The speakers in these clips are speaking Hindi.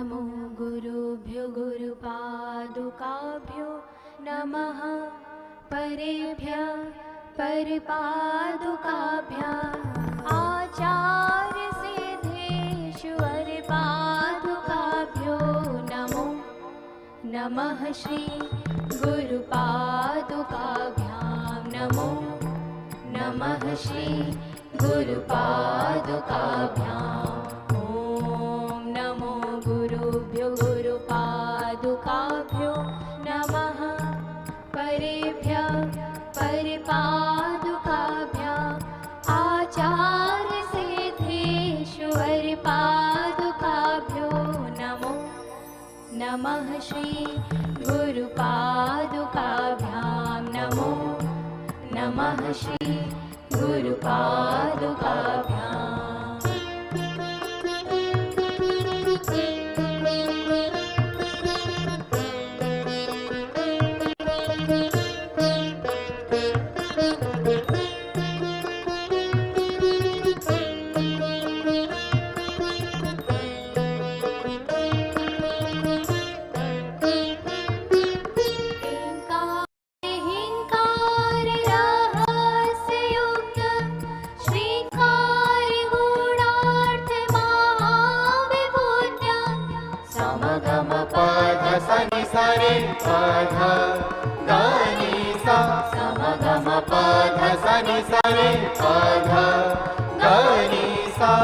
नमो गुरुभ्यो गुरुपादुकाभ्यो नमः परेभ्यः परपादुकाभ्याम् आचार्य सिद्धेश्वर पादुकाभ्यो नमो नमः श्री गुरुपादुकाभ्यां नमो नमः श्री गुरुपादुकाभ्याम् ॐ नमो गुरुभ्यो गुरुपादुकाभ्यो नमः परेभ्यः परपादुकाभ्याम् आचार्य सिद्धेश्वर पादुकाभ्यो नमो नमः श्री गुरुपादुकाभ्यां नमो नमः श्री गुरुपादुकाभ्याम् सनि सरे पध गनि सा समगम पध सनि सरे पध गनि सा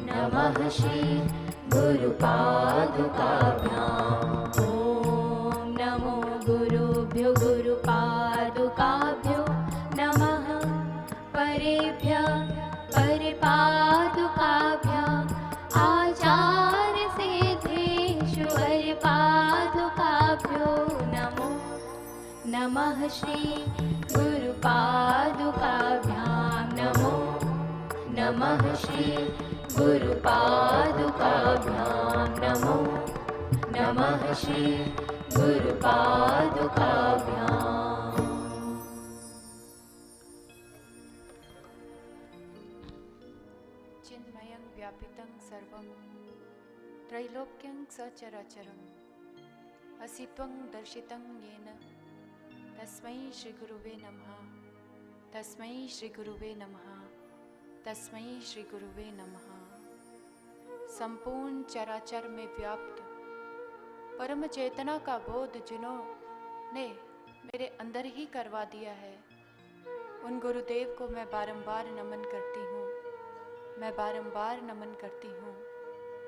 नमः श्री गुरुपादुकाभ्याम् ॐ नमो गुरुभ्यो गुरुपादुकाभ्यो नमः परेभ्यः परपादुकाभ्याम् आचार्य सिद्धेश्वर पादुकाभ्यो नमो नमः श्री गुरुपादुकाभ्यां नमो नमः श्री गुरुपादुकाभ्यां नमो नमः श्री गुरुपादुकाभ्याम्। चिन्मयं व्यापितं सर्वं त्रैलोक्यं सचराचरम् असित्वं दर्शितं येन तस्मै श्री गुरुवे नमः तस्मै श्री गुरुवे नमः तस्मै श्री गुरुवे नमः। संपूर्ण चराचर में व्याप्त परम चेतना का बोध जिन्होंने मेरे अंदर ही करवा दिया है, उन गुरुदेव को मैं बारंबार नमन करती हूँ, मैं बारंबार नमन करती हूँ,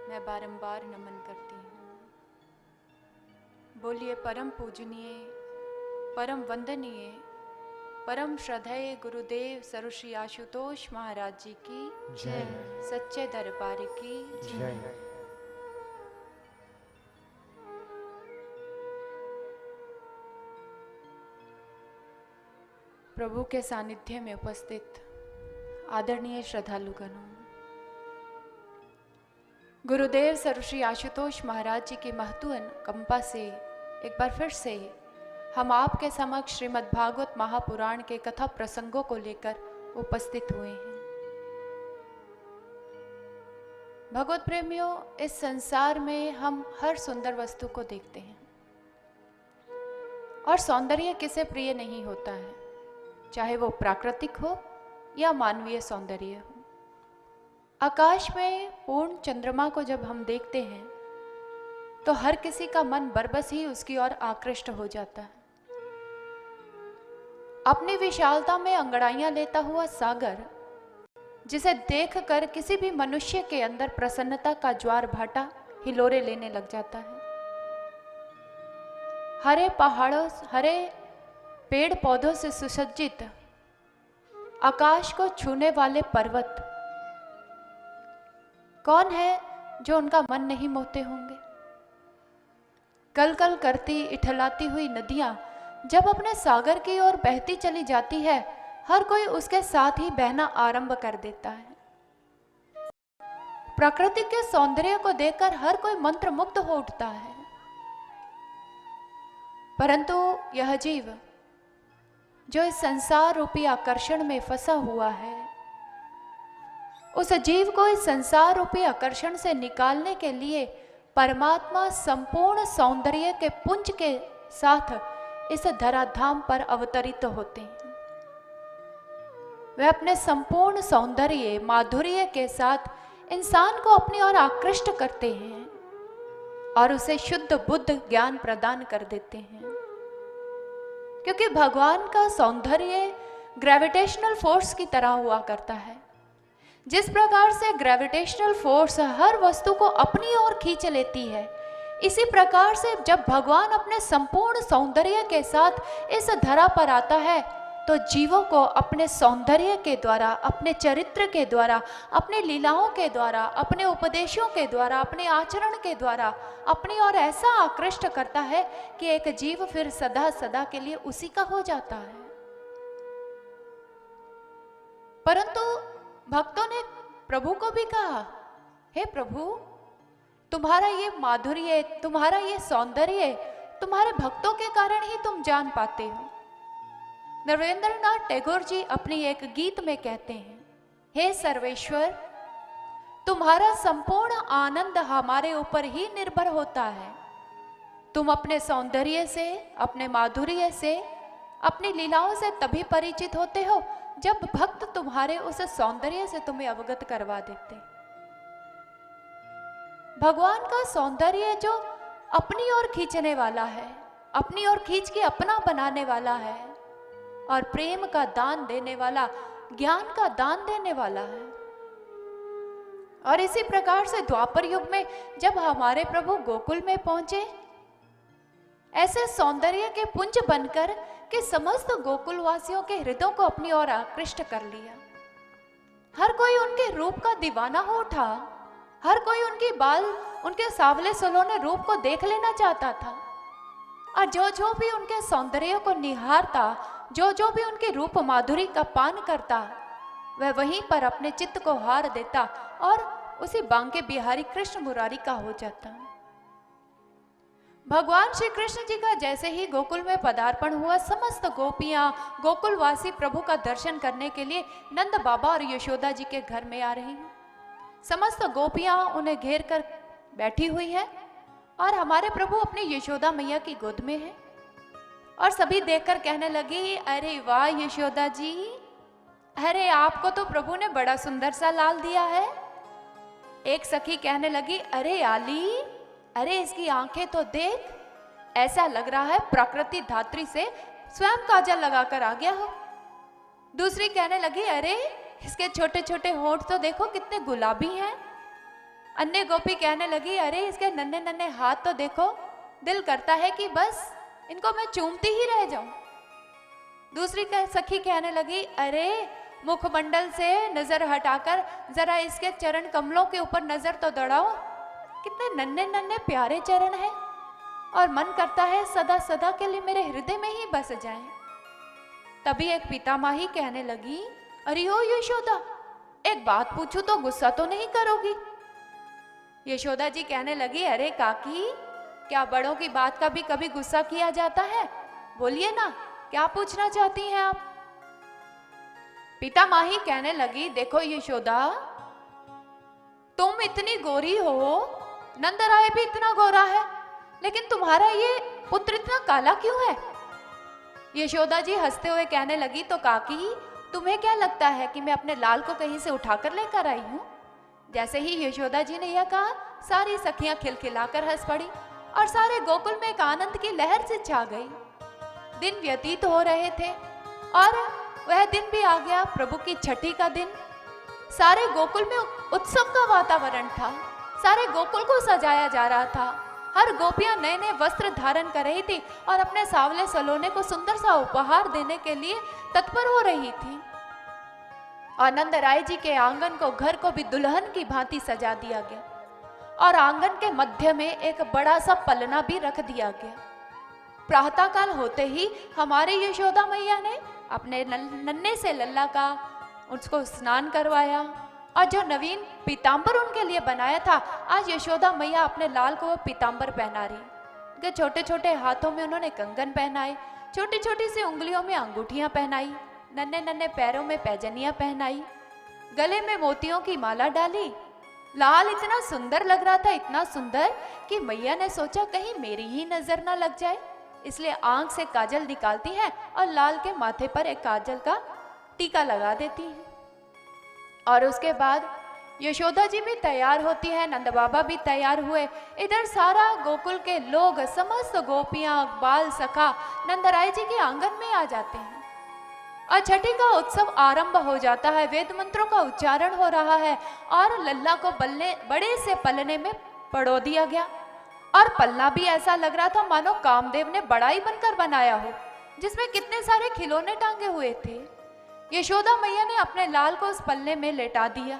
मैं बारंबार नमन करती हूँ। बोलिए परम पूजनीय, परम वंदनीय, परम श्रद्धेय गुरुदेव सर्वश्री आशुतोष महाराज जी की जय, सच्चे दरबार की जय। प्रभु के सानिध्य में उपस्थित आदरणीय श्रद्धालुगणों, गुरुदेव सर्वश्री आशुतोष महाराज जी की महत्वपूर्ण कंपा से एक बार फिर से हम आपके समक्ष श्रीमद् भागवत महापुराण के कथा प्रसंगों को लेकर उपस्थित हुए हैं। भगवत प्रेमियों, इस संसार में हम हर सुंदर वस्तु को देखते हैं और सौंदर्य किसे प्रिय नहीं होता है, चाहे वो प्राकृतिक हो या मानवीय सौंदर्य हो। आकाश में पूर्ण चंद्रमा को जब हम देखते हैं तो हर किसी का मन बरबस ही उसकी ओर आकृष्ट हो जाता है। अपनी विशालता में अंगड़ाइयां लेता हुआ सागर, जिसे देखकर किसी भी मनुष्य के अंदर प्रसन्नता का ज्वार भाटा हिलोरे लेने लग जाता है। हरे पहाड़ों, हरे पेड़ पौधों से सुसज्जित आकाश को छूने वाले पर्वत, कौन है जो उनका मन नहीं मोहते होंगे। कल कल करती इठलाती हुई नदियां जब अपने सागर की ओर बहती चली जाती है, हर कोई उसके साथ ही बहना आरंभ कर देता है। प्रकृति के सौंदर्य को देखकर हर कोई मंत्रमुग्ध हो उठता है। परंतु यह जीव जो इस संसार रूपी आकर्षण में फंसा हुआ है, उस जीव को इस संसार रूपी आकर्षण से निकालने के लिए परमात्मा संपूर्ण सौंदर्य के पुंज के साथ इस धराधाम पर अवतरित होते हैं। वे अपने संपूर्ण सौंदर्य माधुर्य के साथ इंसान को अपनी ओर आकृष्ट करते हैं और उसे शुद्ध बुद्ध ज्ञान प्रदान कर देते हैं। क्योंकि भगवान का सौंदर्य ग्रेविटेशनल फोर्स की तरह हुआ करता है। जिस प्रकार से ग्रेविटेशनल फोर्स हर वस्तु को अपनी ओर खींच लेती है, इसी प्रकार से जब भगवान अपने संपूर्ण सौंदर्य के साथ इस धरा पर आता है, तो जीवों को अपने सौंदर्य के द्वारा, अपने चरित्र के द्वारा, अपने लीलाओं के द्वारा, अपने उपदेशों के द्वारा, अपने आचरण के द्वारा अपनी ओर ऐसा आकृष्ट करता है कि एक जीव फिर सदा सदा के लिए उसी का हो जाता है। परंतु भक्तों ने प्रभु को भी कहा, हे प्रभु, तुम्हारा ये माधुर्य, तुम्हारा ये सौंदर्य तुम्हारे भक्तों के कारण ही तुम जान पाते हो। रविंद्रनाथ टैगोर जी अपनी एक गीत में कहते हैं, हे सर्वेश्वर, तुम्हारा संपूर्ण आनंद हमारे ऊपर ही निर्भर होता है। तुम अपने सौंदर्य से, अपने माधुर्य से, अपनी लीलाओं से तभी परिचित होते हो जब भक्त तुम्हारे उस सौंदर्य से तुम्हें अवगत करवा देते। भगवान का सौंदर्य जो अपनी ओर खींचने वाला है, अपनी ओर खींच के अपना बनाने वाला है और प्रेम का दान देने वाला, ज्ञान का दान देने वाला है। और इसी प्रकार से द्वापर युग में जब हमारे प्रभु गोकुल में पहुंचे, ऐसे सौंदर्य के पुंज बनकर कि समस्त गोकुल वासियों के हृदयों को अपनी ओर आकृष्ट कर लिया। हर कोई उनके रूप का दीवाना हो उठा। हर कोई उनके सांवले सलोने रूप को देख लेना चाहता था। और जो जो भी उनके सौंदर्य को निहारता, जो जो भी उनके रूप माधुरी का पान करता, वह वहीं पर अपने चित्त को हार देता और उसी बांके बिहारी कृष्ण मुरारी का हो जाता। भगवान श्री कृष्ण जी का जैसे ही गोकुल में पदार्पण हुआ, समस्त गोपियां गोकुलवासी प्रभु का दर्शन करने के लिए नंद बाबा और यशोदा जी के घर में आ रही हैं। समस्त गोपियां उन्हें घेर कर बैठी हुई है और हमारे प्रभु अपनी यशोदा मैया की गोद में है। और सभी देखकर कहने लगी, अरे वाह यशोदा जी, अरे आपको तो प्रभु ने बड़ा सुंदर सा लाल दिया है। एक सखी कहने लगी, अरे आली, अरे इसकी आंखें तो देख, ऐसा लग रहा है प्रकृति धात्री से स्वयं काजल लगाकर आ गया हो। दूसरी कहने लगी, अरे इसके छोटे छोटे होंठ तो देखो कितने गुलाबी हैं। अन्य गोपी कहने लगी, अरे इसके नन्हे नन्हे हाथ तो देखो, दिल करता है कि बस इनको मैं चूमती ही रह जाऊं। दूसरी सखी कहने लगी, अरे मुखमंडल से नजर हटाकर जरा इसके चरण कमलों के ऊपर नजर तो दौड़ाओ, कितने नन्हे नन्हे प्यारे चरण हैं और मन करता है सदा सदा के लिए मेरे हृदय में ही बस जाएं। तभी एक पितामाही कहने लगी, अरे ओ यशोदा, एक बात पूछूं तो गुस्सा तो नहीं करोगी? यशोदा जी कहने लगी, अरे काकी, क्या बड़ों की बात का भी कभी गुस्सा किया जाता है? बोलिए ना, क्या पूछना चाहती हैं आप? पितामाही कहने लगी, देखो यशोदा, तुम इतनी गोरी हो, नंदराय भी इतना गोरा है, लेकिन तुम्हारा ये पुत्र इतना काला क्यों है? यशोदा जी हंसते हुए कहने लगी, तो काकी, तुम्हें क्या लगता है कि मैं अपने लाल को कहीं से उठाकर लेकर आई हूं? जैसे ही यशोदा जी ने यह कहा, सारी सखियां खिलखिलाकर हंस पड़ी और सारे गोकुल में एक आनंद की लहर से छा गई। दिन व्यतीत हो रहे थे और वह दिन भी आ गया, प्रभु की छठी का दिन। सारे गोकुल में उत्सव का वातावरण था, सारे गोकुल को सजाया जा रहा था। हर गोपियां नए नए वस्त्र धारण कर रही थी और अपने सांवले सलोने को सुंदर सा उपहार देने के लिए तत्पर हो रही थी। आनंद राय जी के आंगन को, घर को भी दुल्हन की भांति सजा दिया गया और आंगन के मध्य में एक बड़ा सा पलना भी रख दिया गया। प्रातःकाल होते ही हमारे यशोदा मैया ने अपने नन्हे से लल्ला का उसको स्नान करवाया और जो नवीन पीताम्बर उनके लिए बनाया था, आज यशोदा मैया अपने लाल को वो पीताम्बर पहना रही। उनके छोटे छोटे हाथों में उन्होंने कंगन पहनाए, छोटी छोटी सी उंगलियों में अंगूठियां पहनाई, नन्हे नन्हे पैरों में पैजनियां पहनाई, गले में मोतियों की माला डाली। लाल इतना सुंदर लग रहा था, इतना सुंदर कि मैया ने सोचा कहीं मेरी ही नजर ना लग जाए, इसलिए आंख से काजल निकालती है और लाल के माथे पर एक काजल का टीका लगा देती है। और उसके बाद यशोदा जी भी तैयार होती है, नंद बाबा भी तैयार हुए। इधर सारा गोकुल के लोग, समस्त गोपियां, बाल सखा नंदराय जी के आंगन में आ जाते हैं और छठी का उत्सव आरंभ हो जाता है। वेद मंत्रों का उच्चारण हो रहा है और लल्ला को बड़े से पलने में पड़ो दिया गया और पलना भी ऐसा लग रहा था मानो कामदेव ने बड़ाई बनकर बनाया हो, जिसमें कितने सारे खिलौने टांगे हुए थे। यशोदा मैया ने अपने लाल को उस पल्ले में लेटा दिया।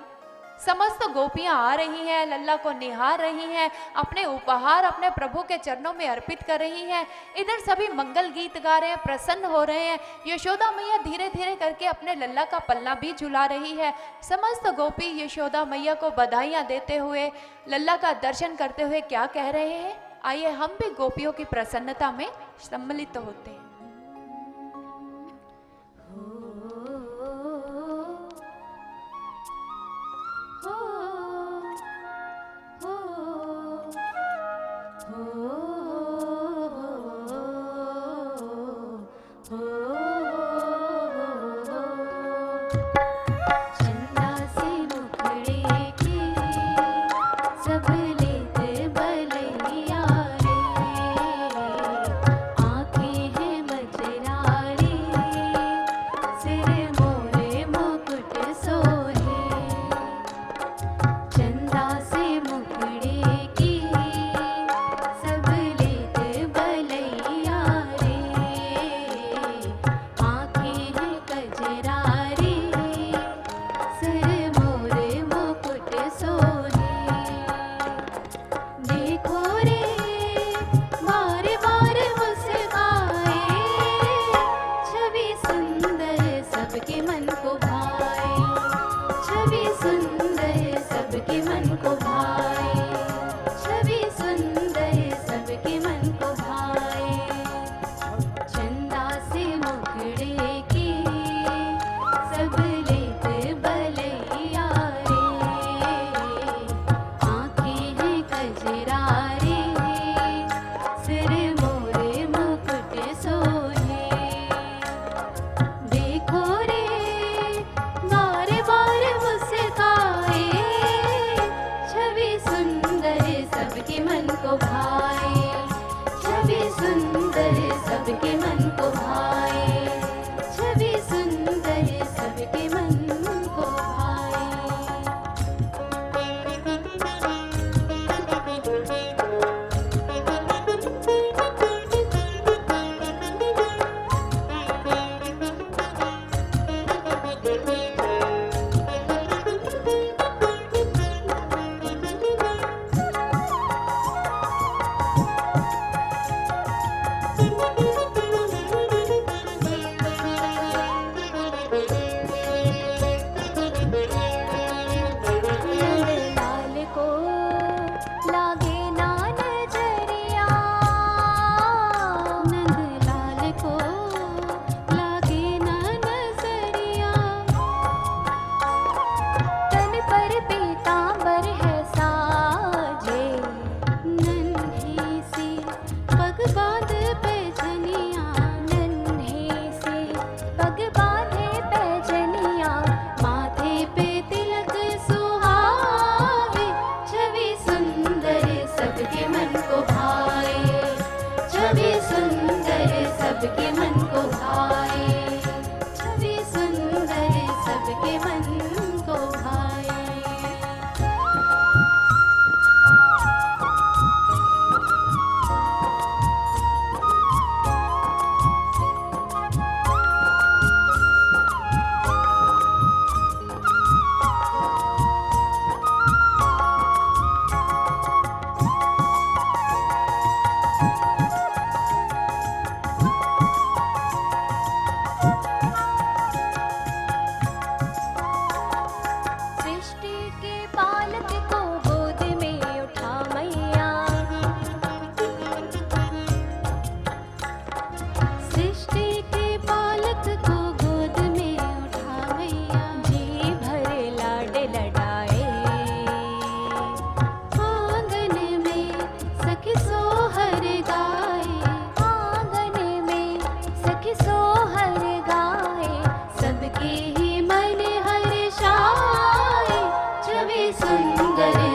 समस्त गोपियां आ रही हैं, लल्ला को निहार रही हैं, अपने उपहार अपने प्रभु के चरणों में अर्पित कर रही हैं। इधर सभी मंगल गीत गा रहे हैं, प्रसन्न हो रहे हैं। यशोदा मैया धीरे धीरे करके अपने लल्ला का पल्ला भी झुला रही है। समस्त गोपी यशोदा मैया को बधाइयां देते हुए, लल्ला का दर्शन करते हुए क्या कह रहे हैं, आइए हम भी गोपियों की प्रसन्नता में सम्मिलित होते हैं।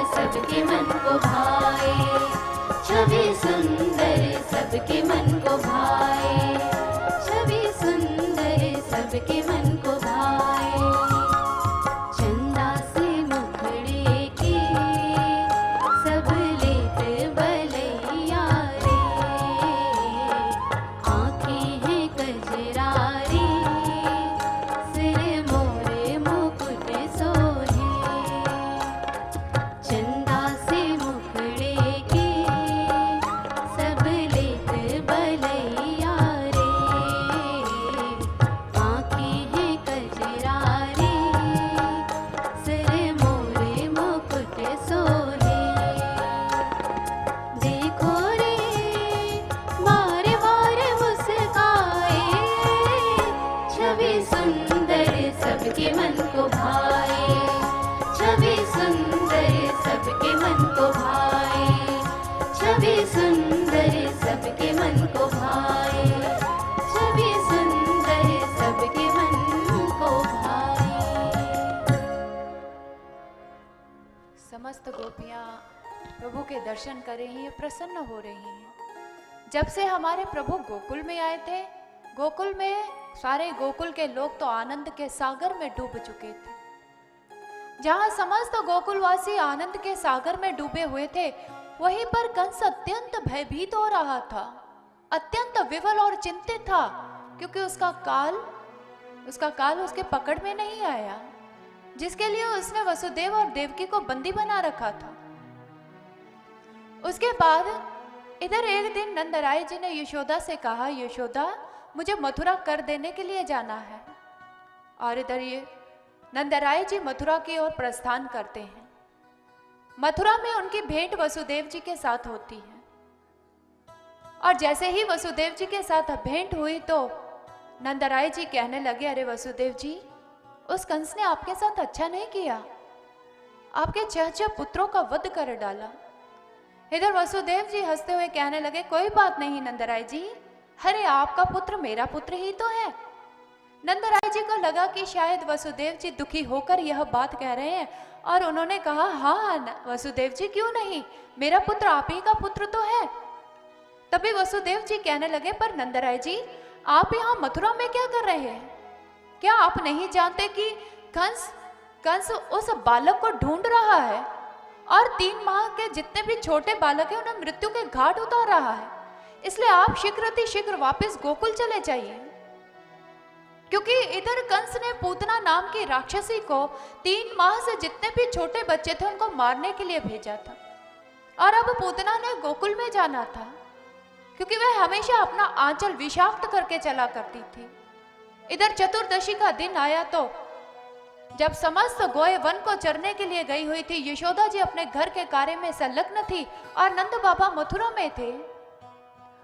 सबके मन को भाए, छवि सुंदर सबके मन को भाए, छवि सुंदर सबके मन को भाए। चंदा से मुखड़े के सब लेत बलैया रे, आँखें हैं कजरारी, सिर मोरे मुकुट सोहे। चंदा से मुखड़े के सब लेत बलैया रे, आँखें हैं कजरारी, सिर मोरे मुकुट सोहे। देखो रे मारे मारे मुस्काए, छवि सुंदर सबके मन को भाए, छवि सुंदर सबके मन को भाए, छवि सुंदर सबके मन को भाए, छवि सुंदर सबके मन को भाए। समस्त गोपियाँ प्रभु के दर्शन कर रही हैं, प्रसन्न हो रही हैं। जब से हमारे प्रभु गोकुल में आए थे, गोकुल में सारे गोकुल के लोग तो आनंद के सागर में डूब चुके थे। जहाँ समस्त गोकुलवासी आनंद के सागर में डूबे हुए थे, वहीं पर कंस अत्यंत भयभीत हो रहा था, अत्यंत विवल और चिंतित था, क्योंकि उसका काल उसके पकड़ में नहीं आया, जिसके लिए उसने वसुदेव और देवकी को बंदी बना रखा था। उसके बाद इधर एक दिन नंदराय जी ने यशोदा से कहा, यशोदा मुझे मथुरा कर देने के लिए जाना है। और इधर ये नंदराय जी मथुरा की ओर प्रस्थान करते हैं। मथुरा में उनकी भेंट वसुदेव जी के साथ होती है, और जैसे ही वसुदेव जी के साथ भेंट हुई तो नंदराय जी कहने लगे, अरे वसुदेव जी, उस कंस ने आपके साथ अच्छा नहीं किया, आपके 6 पुत्रों का वध कर डाला। इधर वसुदेव जी हंसते हुए कहने लगे, कोई बात नहीं नंदराय जी, अरे आपका पुत्र मेरा पुत्र ही तो है। नंदराय जी को लगा कि शायद वसुदेव जी दुखी होकर यह बात कह रहे हैं, और उन्होंने कहा, हाँ वसुदेव जी क्यों नहीं, मेरा पुत्र आप ही का पुत्र तो है। तभी वसुदेव जी कहने लगे, पर नंदराय जी आप यहाँ मथुरा में क्या कर रहे हैं? क्या आप नहीं जानते कि कंस उस बालक को ढूंढ रहा है और 3 माह के जितने भी छोटे बालक हैं उन्हें मृत्यु के घाट उतार रहा है, इसलिए आप शीघ्र वापस गोकुल चले जाइए। क्योंकि इधर कंस ने पूतना नाम की राक्षसी को 3 माह से जितने भी छोटे बच्चे थे उनको मारने के लिए भेजा था, और अब पूतना ने गोकुल में जाना था, क्योंकि वह हमेशा अपना आंचल विषाक्त करके चला करती थी। इधर चतुर्दशी का दिन आया तो जब समस्त गोए वन को चरने के लिए गई हुई थी, यशोदा जी अपने घर के कार्य में संलग्न थी और नंद बाबा मथुरा में थे।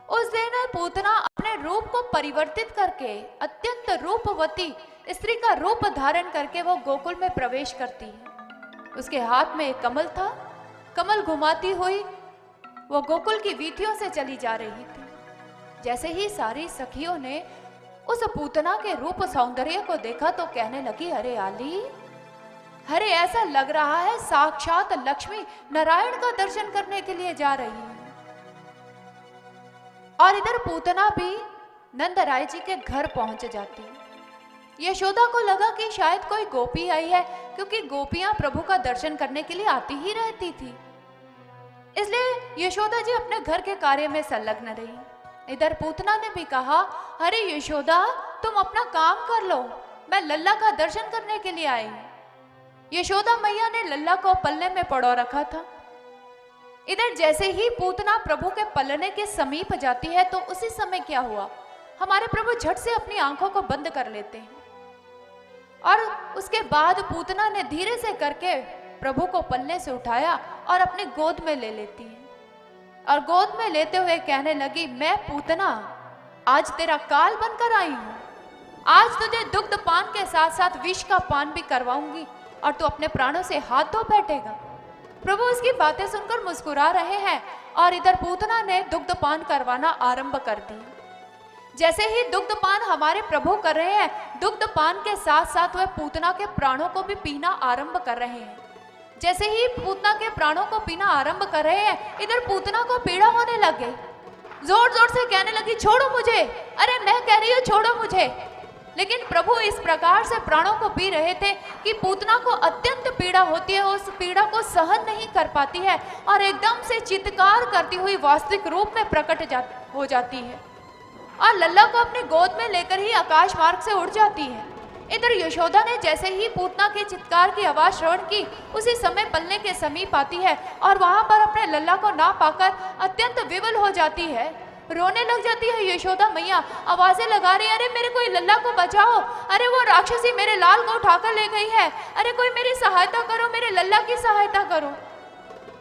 उस दिन पूतना अपने रूप को परिवर्तित करके अत्यंत रूपवती स्त्री का रूप धारण करके वो गोकुल में प्रवेश करती है। उसके हाथ में एक कमल था, कमल घुमाती हुई वो गोकुल की वीथियों से चली जा रही थी। जैसे ही सारी सखियों ने उस पूतना के रूप सौंदर्य को देखा तो कहने लगी, अरे आली, अरे ऐसा लग रहा है साक्षात लक्ष्मी नारायण का दर्शन करने के लिए जा रही है। और इधर पूतना भी नंदराय जी के घर पहुंच जाती है। यशोदा को लगा कि शायद कोई गोपी आई है, क्योंकि गोपियां प्रभु का दर्शन करने के लिए आती ही रहती थी, इसलिए यशोदा जी अपने घर के कार्य में संलग्न रही। इधर पूतना ने भी कहा, अरे यशोदा तुम अपना काम कर लो, मैं लल्ला का दर्शन करने के लिए आई हूं। यशोदा मैया ने लल्ला को पल्ले में पड़ो रखा था। इधर जैसे ही पूतना प्रभु के पलने के समीप जाती है तो उसी समय क्या हुआ, हमारे प्रभु झट से अपनी आंखों को बंद कर लेते हैं, और उसके बाद पूतना ने धीरे से करके प्रभु को पल्ले से उठाया और अपनी गोद में ले लेती है, और गोद में लेते हुए कहने लगी, मैं पूतना आज तेरा काल बनकर आई हूं, आज तुझे दुग्ध पान के साथ साथ विष का पान भी करवाऊंगी और तू अपने प्राणों से हाथ धो बैठेगा। प्रभु उसकी बातें सुनकर मुस्कुरा रहे हैं, और इधर पूतना ने दुग्ध पान करवाना आरंभ कर दिया। जैसे ही दुग्ध पान हमारे प्रभु कर रहे हैं, दुग्ध पान के साथ साथ वह पूतना के प्राणों को भी पीना आरंभ कर रहे हैं। जैसे ही पूतना के प्राणों को पीना आरंभ कर रहे हैं, इधर पूतना को पीड़ा होने लग गई। जोर जोर से कहने लगी, छोड़ो मुझे, अरे मैं कह रही हूँ छोड़ो मुझे। लेकिन प्रभु इस प्रकार से प्राणों को पी रहे थे कि पूतना को अत्यंत पीड़ा होती है, उस पीड़ा को सहन नहीं कर पाती है और एकदम से चित्कार करती हुई वास्तविक रूप में प्रकट हो जाती है और लल्ला को अपने गोद में लेकर ही आकाश मार्ग से उड़ जाती है। इधर यशोदा ने जैसे ही पूतना के चित्कार की आवाज श्रवण की, उसी समय पलने के समीप आती है और वहां पर अपने लल्ला को ना पाकर अत्यंत विवल हो जाती है, रोने लग जाती है। यशोदा मैया आवाजें लगा रही है, अरे मेरे कोई लल्ला को बचाओ, अरे वो राक्षसी मेरे लाल को उठाकर ले गई है, अरे कोई मेरी सहायता करो, मेरे लल्ला की सहायता करो।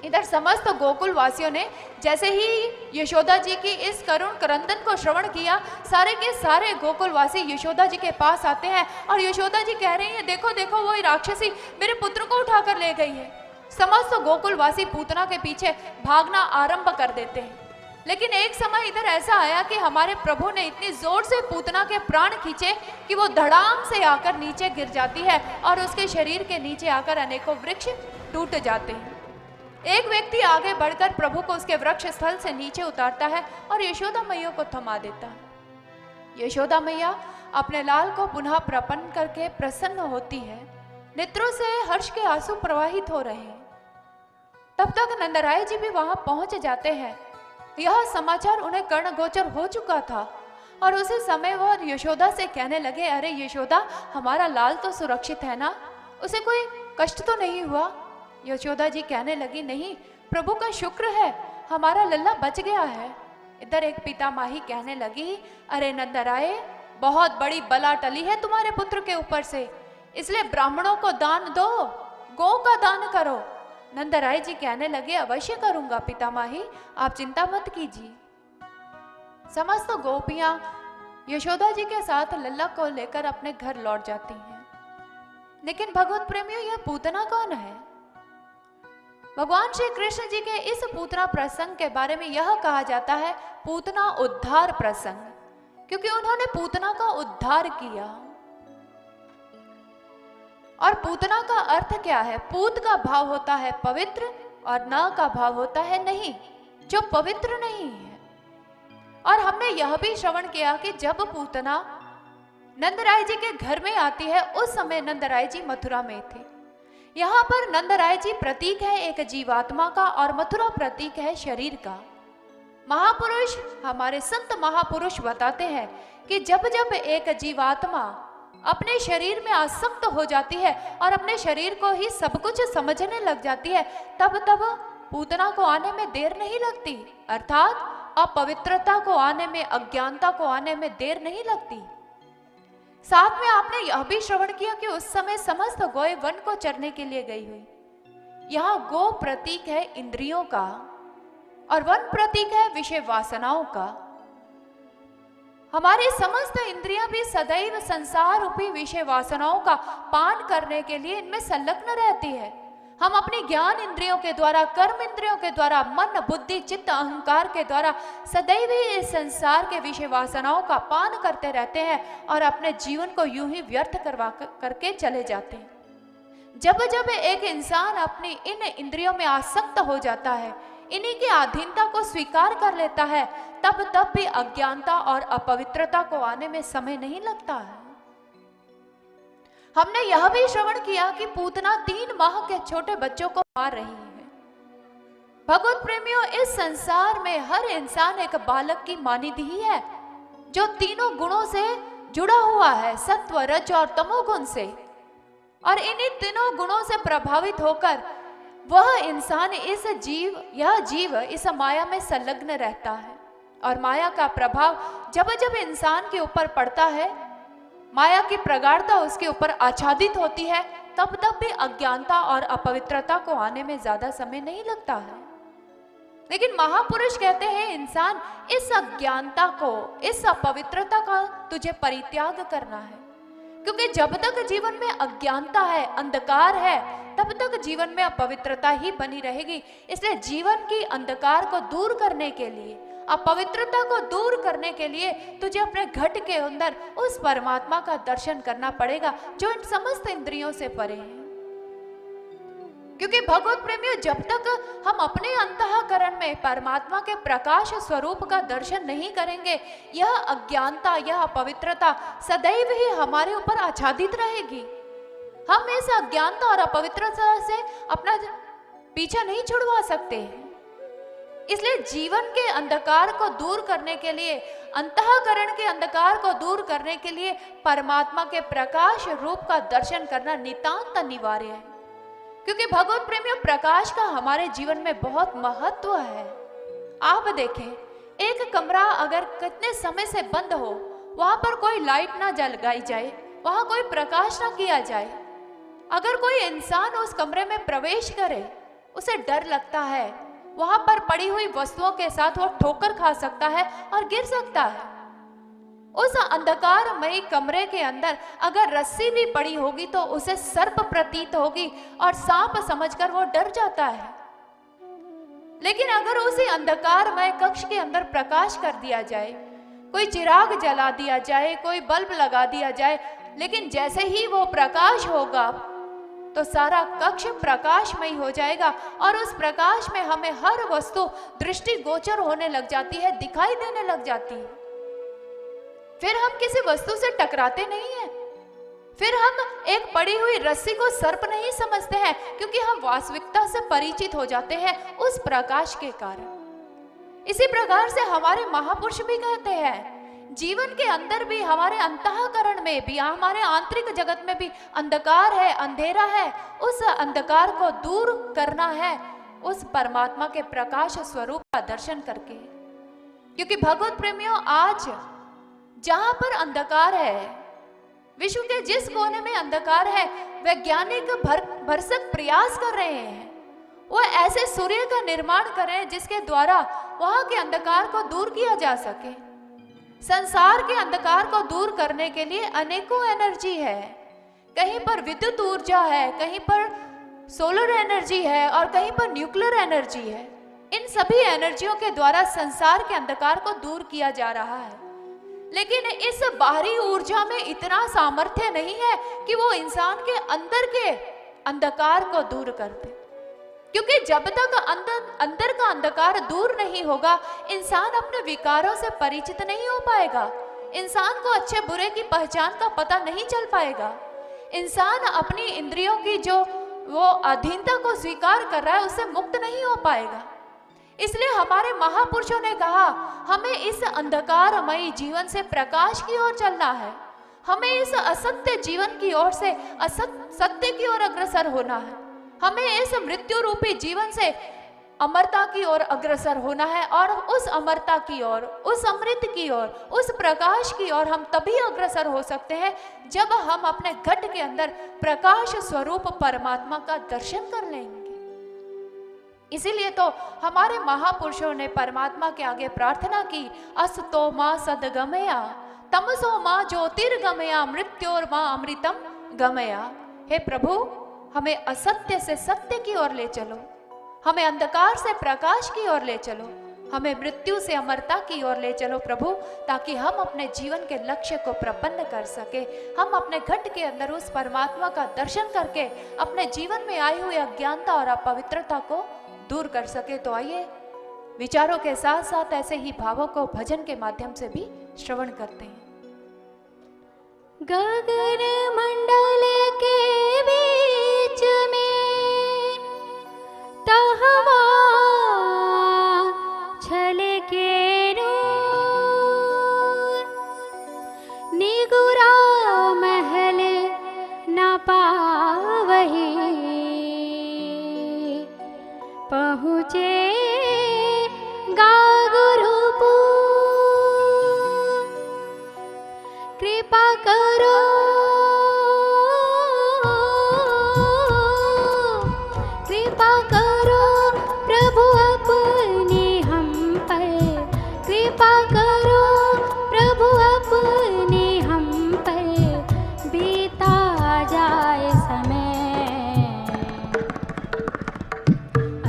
इधर समस्त गोकुल वासियों ने जैसे ही यशोदा जी की इस करुण क्रंदन को श्रवण किया, सारे के सारे गोकुल वासी यशोदा जी के पास आते हैं और यशोदा जी कह रही हैं, देखो देखो वो राक्षसी मेरे पुत्र को उठाकर ले गई है। समस्त गोकुल वासी पूतना के पीछे भागना आरंभ कर देते हैं। लेकिन एक समय इधर ऐसा आया कि हमारे प्रभु ने इतनी जोर से पूतना के प्राण खींचे कि वो धड़ाम से आकर नीचे गिर जाती है और उसके शरीर के नीचे आकर अनेकों वृक्ष टूट जाते हैं। एक व्यक्ति आगे बढ़कर प्रभु को उसके वृक्ष स्थल से नीचे उतारता है और यशोदा मैया को थमा देता है। यशोदा मैया अपने लाल को पुनः प्रपन्न करके प्रसन्न होती है, नेत्रों से हर्ष के आंसू प्रवाहित हो रहे हैं। तब तक नंदराय जी भी वहां पहुंच जाते हैं। यह समाचार उन्हें कर्णगोचर हो चुका था और उसी समय वो यशोदा से कहने लगे, अरे यशोदा, हमारा लाल तो सुरक्षित है ना, उसे कोई कष्ट तो नहीं हुआ? यशोदा जी कहने लगी, नहीं प्रभु का शुक्र है, हमारा लल्ला बच गया है। इधर एक पितामाही कहने लगी, अरे नंदराय, बहुत बड़ी बला टली है तुम्हारे पुत्र के ऊपर से, इसलिए ब्राह्मणों को दान दो, गौ का दान करो। नंदराय जी कहने लगे, अवश्य करूंगा पितामाही, आप चिंता मत कीजिए। समस्त गोपियां यशोदा जी के साथ लल्ला को लेकर अपने घर लौट जाती हैं। लेकिन भगवत प्रेमियों, यह पूतना कौन है? भगवान श्री कृष्ण जी के इस पूतना प्रसंग के बारे में यह कहा जाता है पूतना उद्धार प्रसंग, क्योंकि उन्होंने पूतना का उद्धार किया। और पूतना का अर्थ क्या है? पूत का भाव होता है पवित्र और न का भाव होता है नहीं, जो पवित्र नहीं है। और हमने यह भी श्रवण किया कि जब पूतना नंदराय जी के घर में आती है, उस समय नंदराय जी मथुरा में थे। यहाँ पर नंदराय जी प्रतीक है एक जीवात्मा का और मथुरा प्रतीक है शरीर का। महापुरुष, हमारे संत महापुरुष बताते हैं कि जब जब एक जीवात्मा अपने शरीर में आसक्त हो जाती है और अपने शरीर को ही सब कुछ समझने लग जाती है, तब तब पूतना को आने में देर नहीं लगती, अर्थात अपवित्रता को आने में, अज्ञानता को आने में देर नहीं लगती। साथ में आपने यह भी श्रवण किया कि उस समय समस्त गौएं वन को चरने के लिए गई हुई। यहाँ गो प्रतीक है इंद्रियों का और वन प्रतीक है विषय वासनाओं का। हमारी समस्त इंद्रियां भी सदैव संसार रूपी विषय वासनाओं का पान करने के लिए इनमें संलग्न रहती है। हम अपनी ज्ञान इंद्रियों के द्वारा, कर्म इंद्रियों के द्वारा, मन, बुद्धि, चित्त, अहंकार के द्वारा सदैव ही इस संसार के विषय वासनाओं का पान करते रहते हैं और अपने जीवन को यूं ही व्यर्थ करके चले जाते हैं। जब जब एक इंसान अपनी इन इंद्रियों में आसक्त हो जाता है, इन्हीं की अधीनता को स्वीकार कर लेता है, तब तब भी अज्ञानता और अपवित्रता को आने में समय नहीं लगता है। हमने यह भी श्रवण किया कि पूतना 3 माह के छोटे बच्चों को मार रही है। भगवत प्रेमियों, इस संसार में हर इंसान एक बालक की मानिधि ही है, जो तीनों गुणों से जुड़ा हुआ है, सत्व, रज और तमोगुण से। और इन्हीं तीनों गुणों से प्रभावित होकर वह इंसान, यह जीव इस माया में संलग्न रहता है। और माया का प्रभाव जब जब इंसान के ऊपर पड़ता है, माया की प्रगाढ़ता उसके ऊपर आच्छादित होती है, तब तब भी अज्ञानता और अपवित्रता को आने में ज्यादा समय नहीं लगता है। लेकिन महापुरुष कहते हैं, इंसान, इस अज्ञानता को, इस अपवित्रता का तुझे परित्याग करना है, क्योंकि जब तक जीवन में अज्ञानता है, अंधकार है, तब तक जीवन में अपवित्रता ही बनी रहेगी। इसलिए जीवन की अंधकार को दूर करने के लिए, अपवित्रता को दूर करने के लिए तुझे अपने घट के अंदर उस परमात्मा का दर्शन करना पड़ेगा जो इन समस्त इंद्रियों से परे है। क्योंकि भगवत प्रेमियों, जब तक हम अपने अंतःकरण में परमात्मा के प्रकाश स्वरूप का दर्शन नहीं करेंगे, यह अज्ञानता, यह अपवित्रता सदैव ही हमारे ऊपर आच्छादित रहेगी। हम इस अज्ञानता और अपवित्रता से अपना पीछा नहीं छुड़वा सकते। इसलिए जीवन के अंधकार को दूर करने के लिए, अंतःकरण के अंधकार को दूर करने के लिए परमात्मा के प्रकाश रूप का दर्शन करना नितांत अनिवार्य है। क्योंकि भगवत प्रेमियों, प्रकाश का हमारे जीवन में बहुत महत्व है। आप देखें, एक कमरा अगर कितने समय से बंद हो, वहां पर कोई लाइट ना जलाई जाए, वहां कोई प्रकाश ना किया जाए, अगर कोई इंसान उस कमरे में प्रवेश करे, उसे डर लगता है, वहां पर पड़ी हुई वस्तुओं के साथ वो ठोकर खा सकता है और गिर सकता है। उस अंधकारमयी कमरे के अंदर अगर रस्सी भी पड़ी होगी तो उसे सर्प प्रतीत होगी और सांप समझकर वो डर जाता है। लेकिन अगर उसी अंधकारमय कक्ष के अंदर प्रकाश कर दिया जाए, कोई चिराग जला दिया जाए, कोई बल्ब लगा दिया जाए, लेकिन जैसे ही वो प्रकाश होगा तो सारा कक्ष प्रकाशमय हो जाएगा और उस प्रकाश में हमें हर वस्तु दृष्टि गोचर होने लग जाती है, दिखाई देने लग जाती है। फिर हम किसी वस्तु से टकराते नहीं हैं, फिर हम एक पड़ी हुई रस्सी को सर्प नहीं समझते हैं, क्योंकि हम वास्तविकता से परिचित हो जाते हैं उस प्रकाश के कारण। इसी प्रकार से हमारे महापुरुष भी कहते हैं, जीवन के अंदर भी, हमारे अंतःकरण में भी, हमारे आंतरिक जगत में भी अंधकार है, अंधेरा है। उस अंधकार को दूर करना है उस परमात्मा के प्रकाश स्वरूप का दर्शन करके। क्योंकि भगवत प्रेमियों, आज जहां पर अंधकार है, विश्व के जिस कोने में अंधकार है, वैज्ञानिक भरसक प्रयास कर रहे हैं। वो ऐसे सूर्य का निर्माण करें जिसके द्वारा वहां के अंधकार को दूर किया जा सके। संसार के अंधकार को दूर करने के लिए अनेकों एनर्जी है। कहीं पर विद्युत ऊर्जा है, कहीं पर सोलर एनर्जी है और कहीं पर न्यूक्लियर एनर्जी है। इन सभी एनर्जियों के द्वारा संसार के अंधकार को दूर किया जा रहा है। लेकिन इस बाहरी ऊर्जा में इतना सामर्थ्य नहीं है कि वो इंसान के अंदर के अंधकार को दूर कर दे। क्योंकि जब तक अंदर का अंधकार दूर नहीं होगा, इंसान अपने विकारों से परिचित नहीं हो पाएगा, इंसान को अच्छे बुरे की पहचान का पता नहीं चल पाएगा, इंसान अपनी इंद्रियों की जो वो अधीनता को स्वीकार कर रहा है उससे मुक्त नहीं हो पाएगा। इसलिए हमारे महापुरुषों ने कहा, हमें इस अंधकारमयी जीवन से प्रकाश की ओर चलना है, हमें इस असत्य जीवन की ओर से सत्य की ओर अग्रसर होना है, हमें इस मृत्यु रूपी जीवन से अमरता की ओर अग्रसर होना है। और उस अमरता की ओर, उस अमृत की ओर, उस प्रकाश की ओर हम तभी अग्रसर हो सकते हैं जब हम अपने घट के अंदर प्रकाश स्वरूप परमात्मा का दर्शन कर लेंगे। इसीलिए तो हमारे महापुरुषों ने परमात्मा के आगे प्रार्थना की, असतो मां सद्गमया, तमसो मां ज्योतिर्गमया, मृत्योर मां अमृतम गमया। हे प्रभु, हमें असत्य से सत्य की ओर ले चलो, हमें अंधकार से प्रकाश की ओर ले चलो, हमें मृत्यु से अमरता की ओर ले चलो प्रभु, ताकि हम अपने जीवन के लक्ष्य को प्रपन्न कर सके, हम अपने घट के अंदर उस परमात्मा का दर्शन करके अपने जीवन में आई हुई अज्ञानता और अपवित्रता को दूर कर सके। तो आइए विचारों के साथ साथ ऐसे ही भावों को भजन के माध्यम से भी श्रवण करते हैं। गगन मंडल के बीच में तहवा छलके नूर, निगुरा महल न पावही, पहुँचे गागुरुपुर। कृपा करो, कृपा करो प्रभु अपने हम पर, कृपा करो प्रभु अपने हम पर, बीता जाए समय।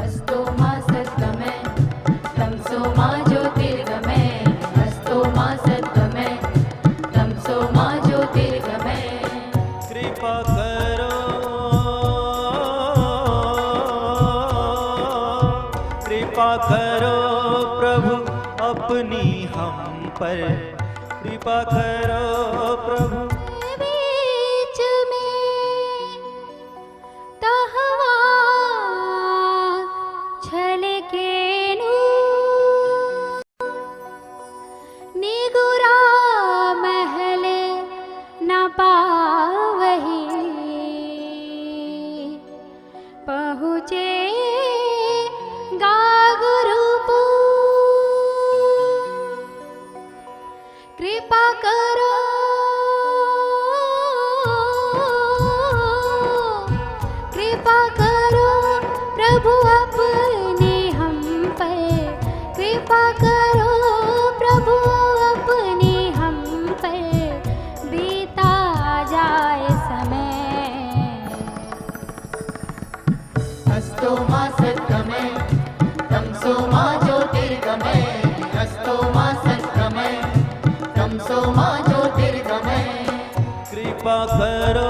अस्तो मां सद्गमय, तमसो मां ज्योतिर्गमय, अस्तो मां सद्गमय, तमसो मां ज्योतिर्गमय। कृपा करो प्रभु अपनी हम पर, कृपा करो प्रभु। बीच में तहवा छलकेनु निगुरा महल न पावही, पहुँचे गागरूपु कृपा करो प्रभु अपने हम पर, कृपा करो प्रभु अपने हम पर, बीता जाए समय। अस्तो मा सद्गमय तमसो मा ज्योतिर्गमय, अस्तो मा सद्गमय तमसो मा ज्योतिर्गमय। कृपा करो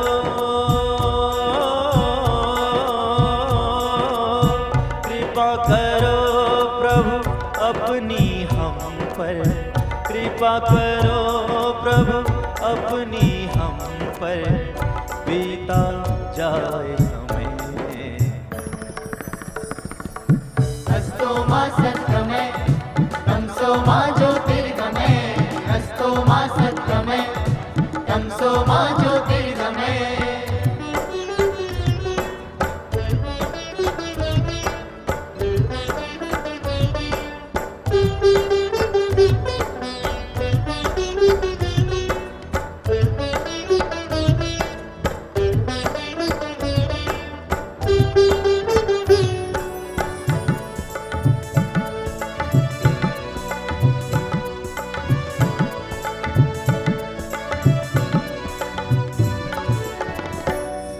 प्रभु अपनी हम पर, कृपा करो प्रभु अपनी हम पर, बीता जाए समय। अस्तो मा सद्गमय तमसो मा ज्योतिर्गमय, अस्तो मा सद्गमय तमसो मा ज्योतिर्गमय।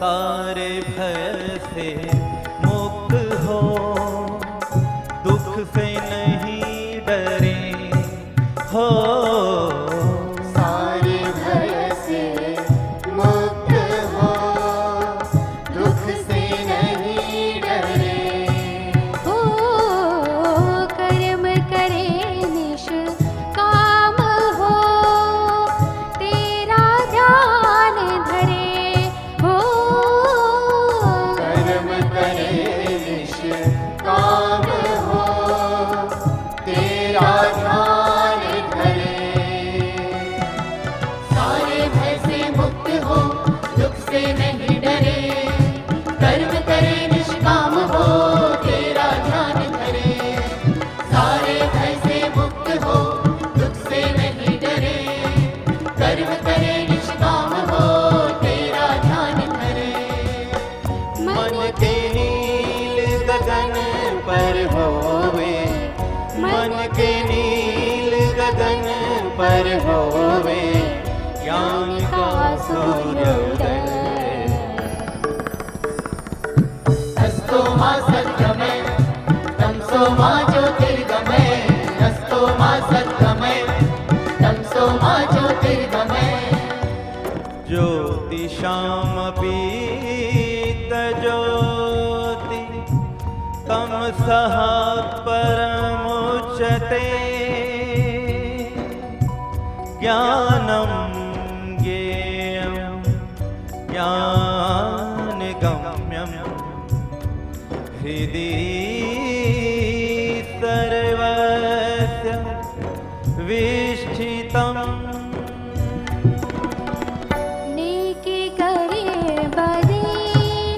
सारे भय से मुक्त हो, दुख से नहीं डरे हो। सारे भय से मुक्त हो, दुख से नहीं डरे हो। कर्म करे निष्काम हो, तेरा ध्यान धरे हो। कर्म करे निष्काम हो, तेरा ध्यान धरे। सारे भय से मुक्त हो, दुख से नहीं डरे, कर्म करे निष्काम हो, तेरा ध्यान धरे। सारे भय से मुक्त हो, दुख से नहीं डरे, कर्म करे निष्काम हो, तेरा ध्यान धरे। मन के नील गगन पर होवे, मन के नील गगन पर होवे, ज्ञान का सूर्योदय। अस्तो मा सद्गमय तमसो मा ज्योतिर्गमय, अस्तो मा सद्गमय तमसो मा ज्योतिर्गमय। ज्योति शामपि ज्योति तमसः परमुच्यते, ज्ञानं ज्ञेयं ज्ञानगम्यं, हृदि सर्वस्य विष्ठितम्। नेकी करे बदे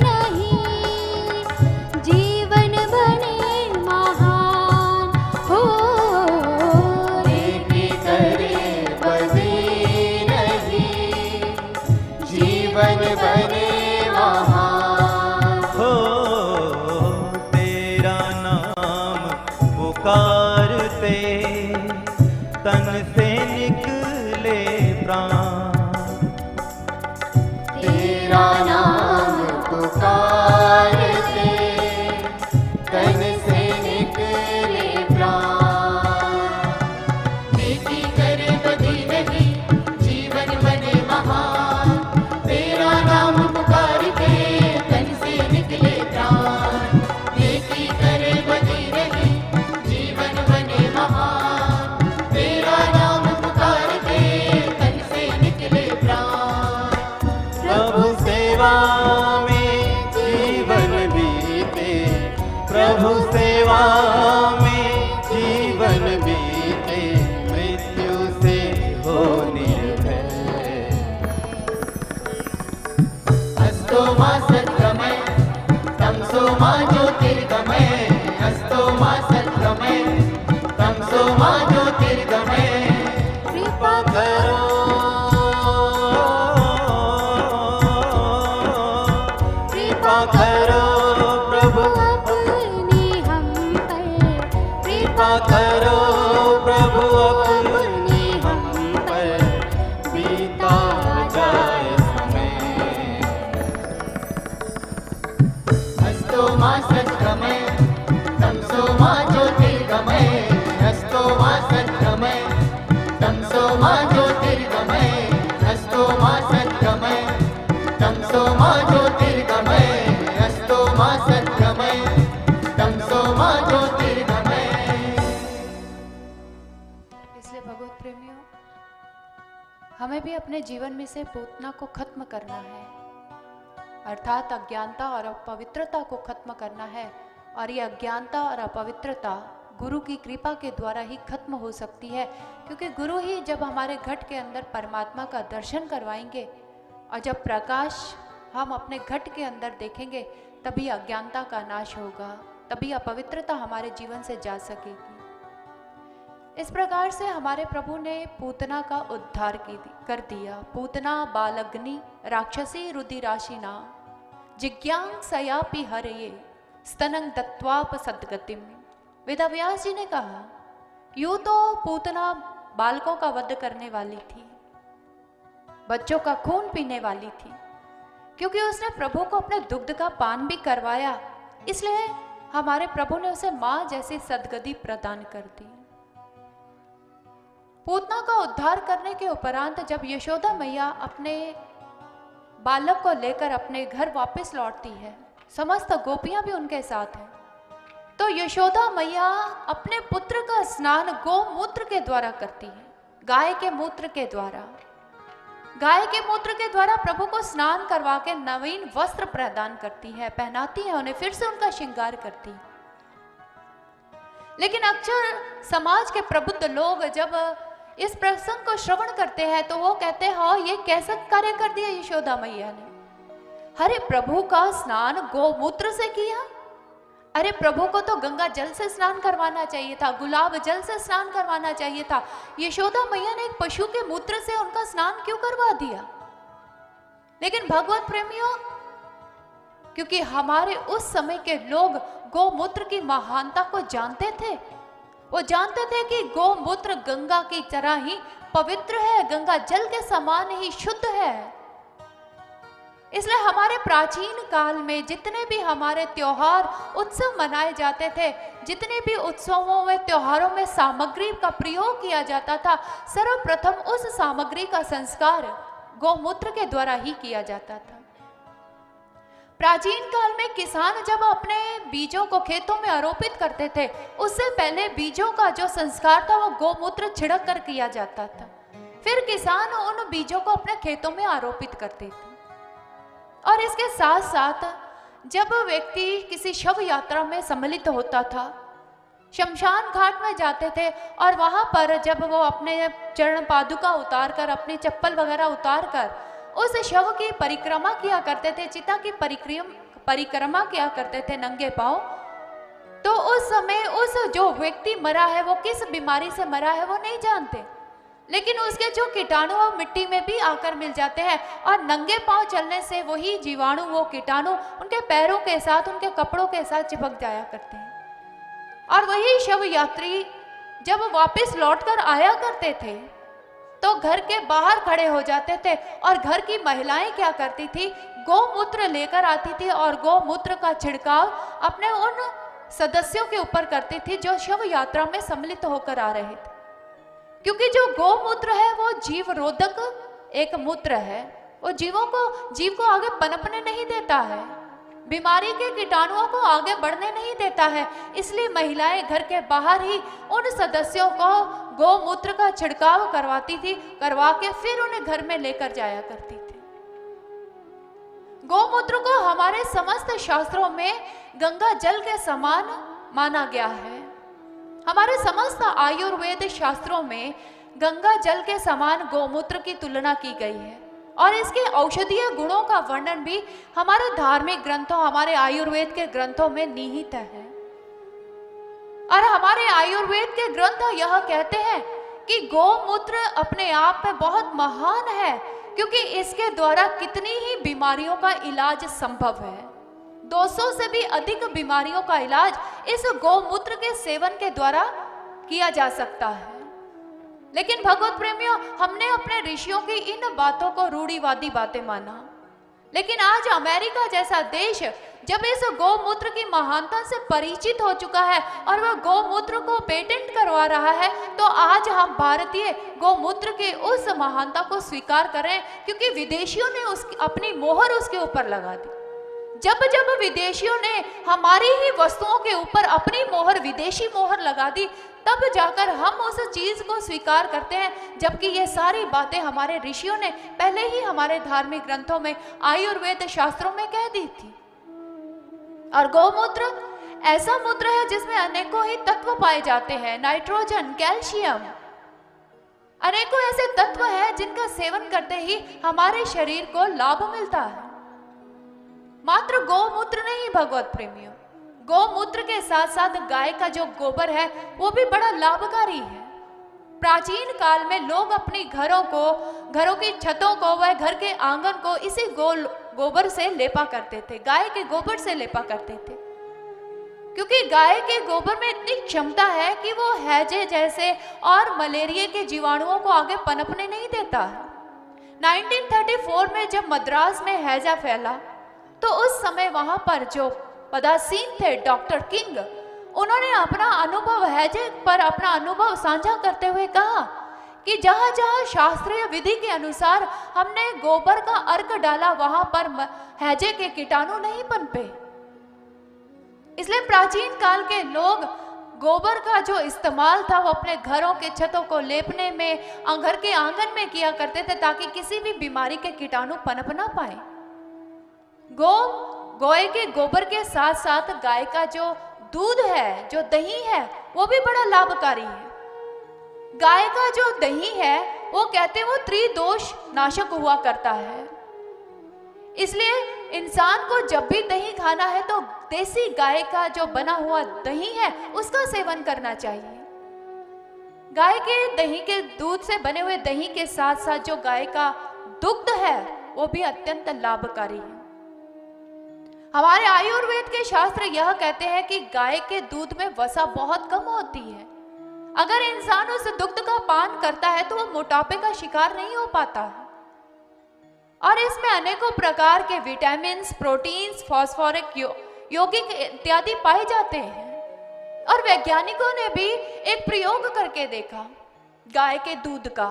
नहीं, जीवन बने महान हो। नेकी करे बदे नहीं, जीवन बने महान हो। तेरा नाम पुकारते तन से निकले प्राण, तेरा नाम पुकारते तन से निकले प्राण। नेकी करे बदी नहीं, जीवन बने महान, तेरा नाम पुकारते तन से निकले प्राण। नेकी करे बदी नहीं, कृपा करो प्रभु अपनी हम पर, बीता जाए समय। हस्तो मां सद्गमय तमसो मां ज्योतिर्गमय, हस्तो मां सद्गमय तमसो मां ज्योतिर्गमय, हस्तो मां सद्गमय तमसो मां ज्योतिर्गमय, हस्तो मां सद्गमय तमसो मां ज्योतिर्गमय। इसलिए भगवत प्रेमियों, हमें भी अपने जीवन में से पूतना को खत्म करना है, अर्थात अज्ञानता और अपवित्रता को खत्म करना है। और ये अज्ञानता और अपवित्रता गुरु की कृपा के द्वारा ही खत्म हो सकती है, क्योंकि गुरु ही जब हमारे घट के अंदर परमात्मा का दर्शन करवाएंगे और जब प्रकाश हम अपने घट के अंदर देखेंगे, तभी अज्ञानता का नाश होगा, तभी अपवित्रता हमारे जीवन से जा सकेगी। इस प्रकार से हमारे प्रभु ने पूतना का उद्धार कर दिया। पूतना बालग्नि राक्षसी रुधिराशिना जिज्ञांसयापि हरये स्तनं दत्वाप सद्गतिम। वेदव्यास जी ने कहा, यूं तो पूतना बालकों का वध करने वाली थी, बच्चों का खून पीने वाली थी, क्योंकि उसने प्रभु को अपने दुग्ध का पान भी करवाया, इसलिए हमारे प्रभु ने उसे मां जैसी सद्गति प्रदान कर दी। पूतना का उद्धार करने के उपरांत जब यशोदा मैया अपने बालक को लेकर अपने घर वापस लौटती है, समस्त गोपियां भी उनके साथ हैं, तो यशोदा मैया अपने पुत्र का स्नान गोमूत्र के द्वारा करती है, गाय के मूत्र के द्वारा। गाय के मूत्र के द्वारा प्रभु को स्नान करवा के नवीन वस्त्र प्रदान करती है, पहनाती है उन्हें, फिर से उनका श्रृंगार करती है। लेकिन अक्सर समाज के प्रबुद्ध लोग जब इस प्रसंग को श्रवण करते हैं तो वो कहते हैं, हाँ ये कैसा कार्य कर दिया यशोदा मैया ने। अरे प्रभु का स्नान गोमूत्र से किया, अरे प्रभु को तो गंगा जल से स्नान करवाना चाहिए था, गुलाब जल से स्नान करवाना चाहिए था। यशोदा मैया ने एक पशु के मूत्र से उनका स्नान क्यों करवा दिया? लेकिन भगवत प्रेमियों, क्योंकि हमारे उस समय के लोग गोमूत्र की महानता को जानते थे, वो जानते थे कि गोमूत्र गंगा की तरह ही पवित्र है, गंगा जल के समान ही शुद्ध है। इसलिए हमारे प्राचीन काल में जितने भी हमारे त्योहार उत्सव मनाए जाते थे, जितने भी उत्सवों में त्योहारों में सामग्री का प्रयोग किया जाता था, सर्वप्रथम उस सामग्री का संस्कार गोमूत्र के द्वारा ही किया जाता था। प्राचीन काल में किसान जब अपने बीजों को खेतों में आरोपित करते थे, उससे पहले बीजों का जो संस्कार था वो गोमूत्र छिड़क कर किया जाता था। फिर किसान उन बीजों को अपने खेतों में आरोपित करते थे। और इसके साथ साथ जब व्यक्ति किसी शव यात्रा में सम्मिलित होता था, शमशान घाट में जाते थे, और वहां पर जब वो अपने चरण पादुका उतार कर, अपनी चप्पल वगैरह उतार कर उस शव की परिक्रमा किया करते थे, चिता की परिक्रमा किया करते थे नंगे पांव, तो उस समय उस जो व्यक्ति मरा है वो किस बीमारी से मरा है वो नहीं जानते, लेकिन उसके जो कीटाणु वो मिट्टी में भी आकर मिल जाते हैं, और नंगे पांव चलने से वही जीवाणु, वो कीटाणु उनके पैरों के साथ, उनके कपड़ों के साथ चिपक जाया करते हैं। और वही शव यात्री जब वापस लौटकर आया करते थे तो घर के बाहर खड़े हो जाते थे, और घर की महिलाएं क्या करती थी, गोमूत्र लेकर आती थी और गोमूत्र का छिड़काव अपने उन सदस्यों के ऊपर करती थी जो शव यात्रा में सम्मिलित होकर आ रहे थे। क्योंकि जो गोमूत्र है वो जीव रोधक एक मूत्र है, वो जीव को आगे पनपने नहीं देता है, बीमारी के कीटाणुओं को आगे बढ़ने नहीं देता है। इसलिए महिलाएं घर के बाहर ही उन सदस्यों को गोमूत्र का छिड़काव करवाती थी, करवा के फिर उन्हें घर में लेकर जाया करती थी। गोमूत्र को हमारे समस्त शास्त्रों में गंगा जल के समान माना गया है। हमारे समस्त आयुर्वेद शास्त्रों में गंगा जल के समान गोमूत्र की तुलना की गई है, और इसके औषधीय गुणों का वर्णन भी हमारे धार्मिक ग्रंथों, हमारे आयुर्वेद के ग्रंथों में निहित है। और हमारे आयुर्वेद के ग्रंथ यह कहते हैं कि गोमूत्र अपने आप में बहुत महान है, क्योंकि इसके द्वारा कितनी ही बीमारियों का इलाज संभव है। 200 से भी अधिक बीमारियों का इलाज इस गोमूत्र के सेवन के द्वारा किया जा सकता है। लेकिन भगवत प्रेमियों, हमने अपने ऋषियों की इन बातों को रूढ़िवादी बातें माना। लेकिन आज अमेरिका जैसा देश जब इस गौमूत्र की महानता से परिचित हो चुका है और वह गौमूत्र को पेटेंट करवा रहा है, तो आज हम भारतीय गौमूत्र के उस महानता को स्वीकार करें, क्योंकि विदेशियों ने अपनी मोहर उसके ऊपर लगा दी। जब जब विदेशियों ने हमारी ही वस्तुओं के ऊपर अपनी मोहर, विदेशी मोहर लगा दी, तब जाकर हम उस चीज को स्वीकार करते हैं, जबकि ये सारी बातें हमारे ऋषियों ने पहले ही हमारे धार्मिक ग्रंथों में, आयुर्वेद शास्त्रों में कह दी थी। और गौमूत्र ऐसा मूत्र है जिसमें अनेकों ही तत्व पाए जाते हैं, नाइट्रोजन, कैल्शियम, अनेकों ऐसे तत्व हैं जिनका सेवन करते ही हमारे शरीर को लाभ मिलता है। मात्र गौमूत्र नहीं भगवत प्रेमियों, गौमूत्र के साथ साथ गाय का जो गोबर है वो भी बड़ा लाभकारी है। प्राचीन काल में लोग अपनी घरों की छतों को व घर के आंगन को इसी गोबर से लेपा करते थे, गाय के गोबर से लेपा करते थे, क्योंकि गाय के गोबर में इतनी क्षमता है कि वो हैजे जैसे और मलेरिया के जीवाणुओं को आगे पनपने नहीं देता है। 1934 में जब मद्रास में हैजा फैला, तो उस समय वहां पर जो पदासीन थे डॉक्टर किंग, उन्होंने अपना अनुभव हैजे पर अपना अनुभव साझा करते हुए कहा कि जहां जहां शास्त्रीय विधि के अनुसार हमने गोबर का अर्क डाला, वहां पर हैजे के कीटाणु नहीं पनपे। इसलिए प्राचीन काल के लोग गोबर का जो इस्तेमाल था वो अपने घरों के छतों को लेपने में, घर के आंगन में किया करते थे, ताकि किसी भी बीमारी के कीटाणु पनप ना पाए। गाय के गोबर के साथ साथ गाय का जो दूध है, जो दही है, वो भी बड़ा लाभकारी है। गाय का जो दही है वो कहते हैं वो त्रिदोष नाशक हुआ करता है। इसलिए इंसान को जब भी दही खाना है तो देसी गाय का जो बना हुआ दही है उसका सेवन करना चाहिए। गाय के दही के दूध से बने हुए दही के साथ साथ जो गाय का दुग्ध है वो भी अत्यंत लाभकारी है। हमारे आयुर्वेद के शास्त्र यह कहते हैं कि गाय के दूध में वसा बहुत कम होती है। अगर इंसान उस दुग्ध का पान करता है तो वो मोटापे का शिकार नहीं हो पाता है। और इसमें अनेकों प्रकार के विटामिन, प्रोटीन्स, फास्फोरिक, यौगिक इत्यादि पाए जाते हैं। और वैज्ञानिकों ने भी एक प्रयोग करके देखा गाय के दूध का।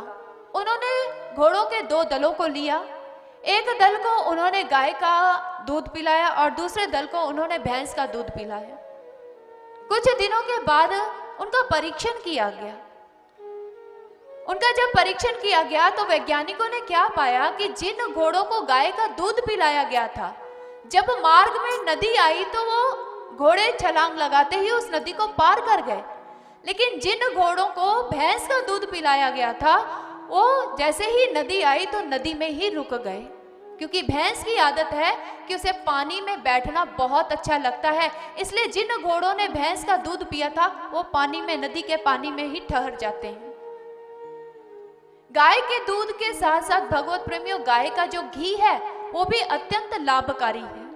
उन्होंने घोड़ों के 2 दलों को लिया, एक दल को उन्होंने गाय का दूध पिलाया और दूसरे दल को उन्होंने भैंस का दूध पिलाया। कुछ दिनों के बाद उनका परीक्षण किया गया। उनका जब परीक्षण किया गया तो वैज्ञानिकों ने क्या पाया कि जिन घोड़ों को गाय का दूध पिलाया गया था, जब मार्ग में नदी आई तो वो घोड़े छलांग लगाते ही उस नदी को पार कर गए। लेकिन जिन घोड़ों को भैंस का दूध पिलाया गया था, वो जैसे ही नदी आई तो नदी में ही रुक गए, क्योंकि भैंस की आदत है कि उसे पानी में बैठना बहुत अच्छा लगता है। इसलिए जिन घोड़ों ने भैंस का दूध पिया था वो पानी में, नदी के पानी में ही ठहर जाते हैं। गाय के दूध के साथ साथ भगवत प्रेमियों, गाय का जो घी है वो भी अत्यंत लाभकारी है।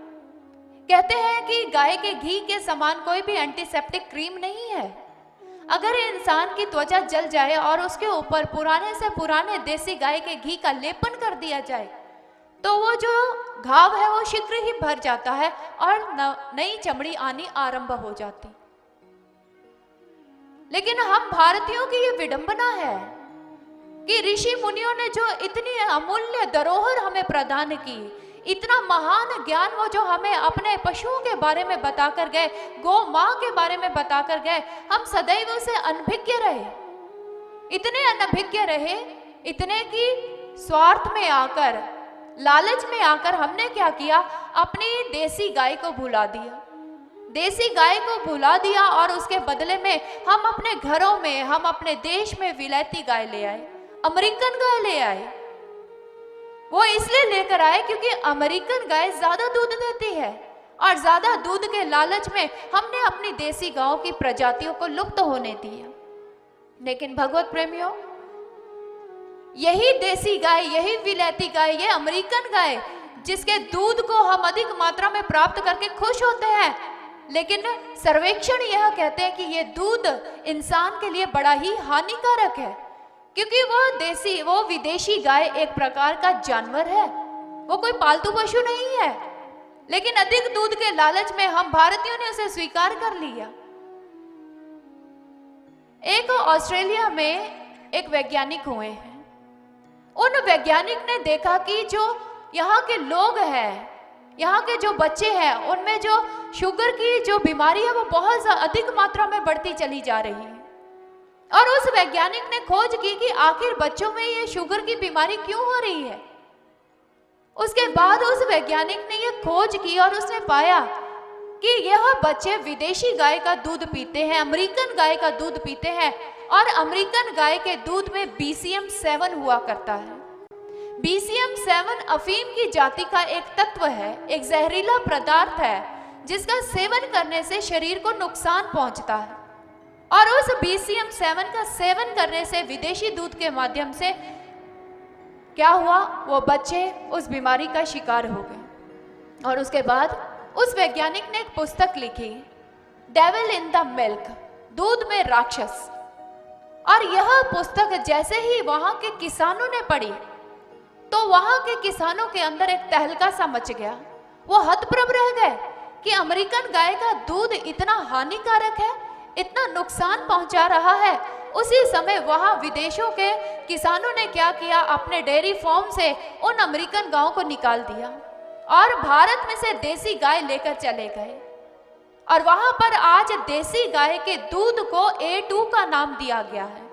कहते हैं कि गाय के घी के समान कोई भी एंटीसेप्टिक क्रीम नहीं है। अगर इंसान की त्वचा जल जाए और उसके ऊपर पुराने से पुराने देसी गाय के घी का लेपन कर दिया जाए तो वो जो घाव है वो शीघ्र ही भर जाता है और नई चमड़ी आनी आरंभ हो जाती। लेकिन हम भारतीयों की ये विडंबना है कि ऋषि मुनियों ने जो इतनी अमूल्य धरोहर हमें प्रदान की, इतना महान ज्ञान वो जो हमें अपने पशुओं के बारे में बताकर गए, गौ माँ के बारे में बताकर गए, हम सदैव उसे अनभिज्ञ रहे। इतने अनभिज्ञ रहे, इतने की स्वार्थ में आकर, लालच में आकर हमने क्या किया, अपनी देसी गाय को भुला दिया। देसी गाय को भुला दिया और उसके बदले में हम अपने घरों में, हम अपने देश में विलायती गाय ले आए, अमेरिकन गाय ले आए। वो इसलिए लेकर आए क्योंकि अमेरिकन गाय ज्यादा दूध देती है और ज्यादा दूध के लालच में हमने अपनी देसी गायों की प्रजातियों को लुप्त होने दिया। लेकिन भगवत प्रेमियों, यही देसी गाय, यही विलायती गाय, ये अमेरिकन गाय जिसके दूध को हम अधिक मात्रा में प्राप्त करके खुश होते हैं, लेकिन सर्वेक्षण यह कहते हैं कि ये दूध इंसान के लिए बड़ा ही हानिकारक है, क्योंकि वो विदेशी गाय एक प्रकार का जानवर है, वो कोई पालतू पशु नहीं है। लेकिन अधिक दूध के लालच में हम भारतीयों ने उसे स्वीकार कर लिया। एक ऑस्ट्रेलिया में एक वैज्ञानिक हुए हैं। उन वैज्ञानिक ने देखा कि जो यहाँ के लोग हैं, यहाँ के जो बच्चे हैं, उनमें जो शुगर की जो बीमारी है वो बहुत अधिक मात्रा में बढ़ती चली जा रही है। और उस वैज्ञानिक ने खोज की कि आखिर बच्चों में ये शुगर की बीमारी क्यों हो रही है। उसके बाद उस वैज्ञानिक ने ये खोज की और उसने पाया कि यह बच्चे विदेशी गाय का दूध पीते हैं, अमेरिकन गाय का दूध पीते हैं, और अमेरिकन गाय के दूध में BCM7 हुआ करता है। BCM7 अफीम की जाति का एक तत्व है, एक जहरीला पदार्थ है जिसका सेवन करने से शरीर को नुकसान पहुंचता है। और उस BCM7 का सेवन करने से विदेशी दूध के माध्यम से क्या हुआ, वो बच्चे उस बीमारी का शिकार हो गए। और उसके बाद उस वैज्ञानिक ने एक पुस्तक लिखी, डेविल इन द मिल्क, दूध में राक्षस। और यह पुस्तक जैसे ही वहां के किसानों ने पढ़ी तो वहां के किसानों के अंदर एक तहलका सा मच गया। वो हतप्रभ रह गए कि अमेरिकन गाय का दूध इतना हानिकारक है, इतना नुकसान पहुंचा रहा है। उसी समय वहां विदेशों के किसानों ने क्या किया, अपने डेयरी फार्म से उन अमेरिकन गायों को निकाल दिया और भारत में से देसी गाय लेकर चले गए। और वहां पर आज देसी गाय के दूध को A2 का नाम दिया गया है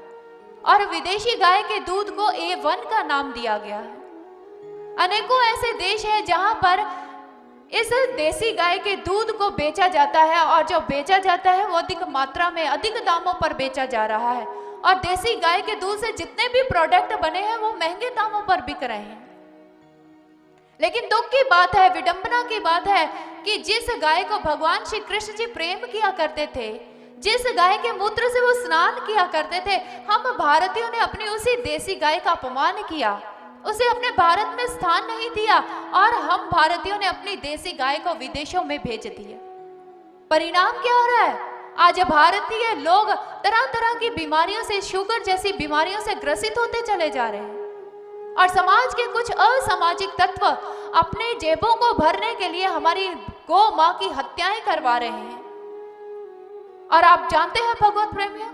और विदेशी गाय के दूध को A1 का नाम दिया गया है। अनेकों ऐसे देश हैं जहां पर इस देसी गाय के दूध को बेचा जाता है और जो बेचा जाता है वो अधिक मात्रा में अधिक दामों पर बेचा जा रहा है। और देसी गाय के दूध से जितने भी प्रोडक्ट बने हैं वो महंगे दामों पर बिक रहे हैं। लेकिन दुख की बात है, विडंबना की बात है कि जिस गाय को भगवान श्री कृष्ण जी प्रेम किया करते थे, जिस गाय के मूत्र से वो स्नान किया करते थे, हम भारतीयों ने अपनी उसी देसी गाय का अपमान किया, उसे अपने भारत में स्थान नहीं दिया और हम भारतीयों ने अपनी देसी गाय को विदेशों में भेज दिया। परिणाम क्या हो रहा है, आज भारतीय लोग तरह तरह की बीमारियों से, शुगर जैसी बीमारियों से ग्रसित होते चले जा रहे हैं। और समाज के कुछ असामाजिक तत्व अपने जेबों को भरने के लिए हमारी गौ माँ की हत्याएं करवा रहे हैं। और आप जानते हैं भगवत प्रेमियों,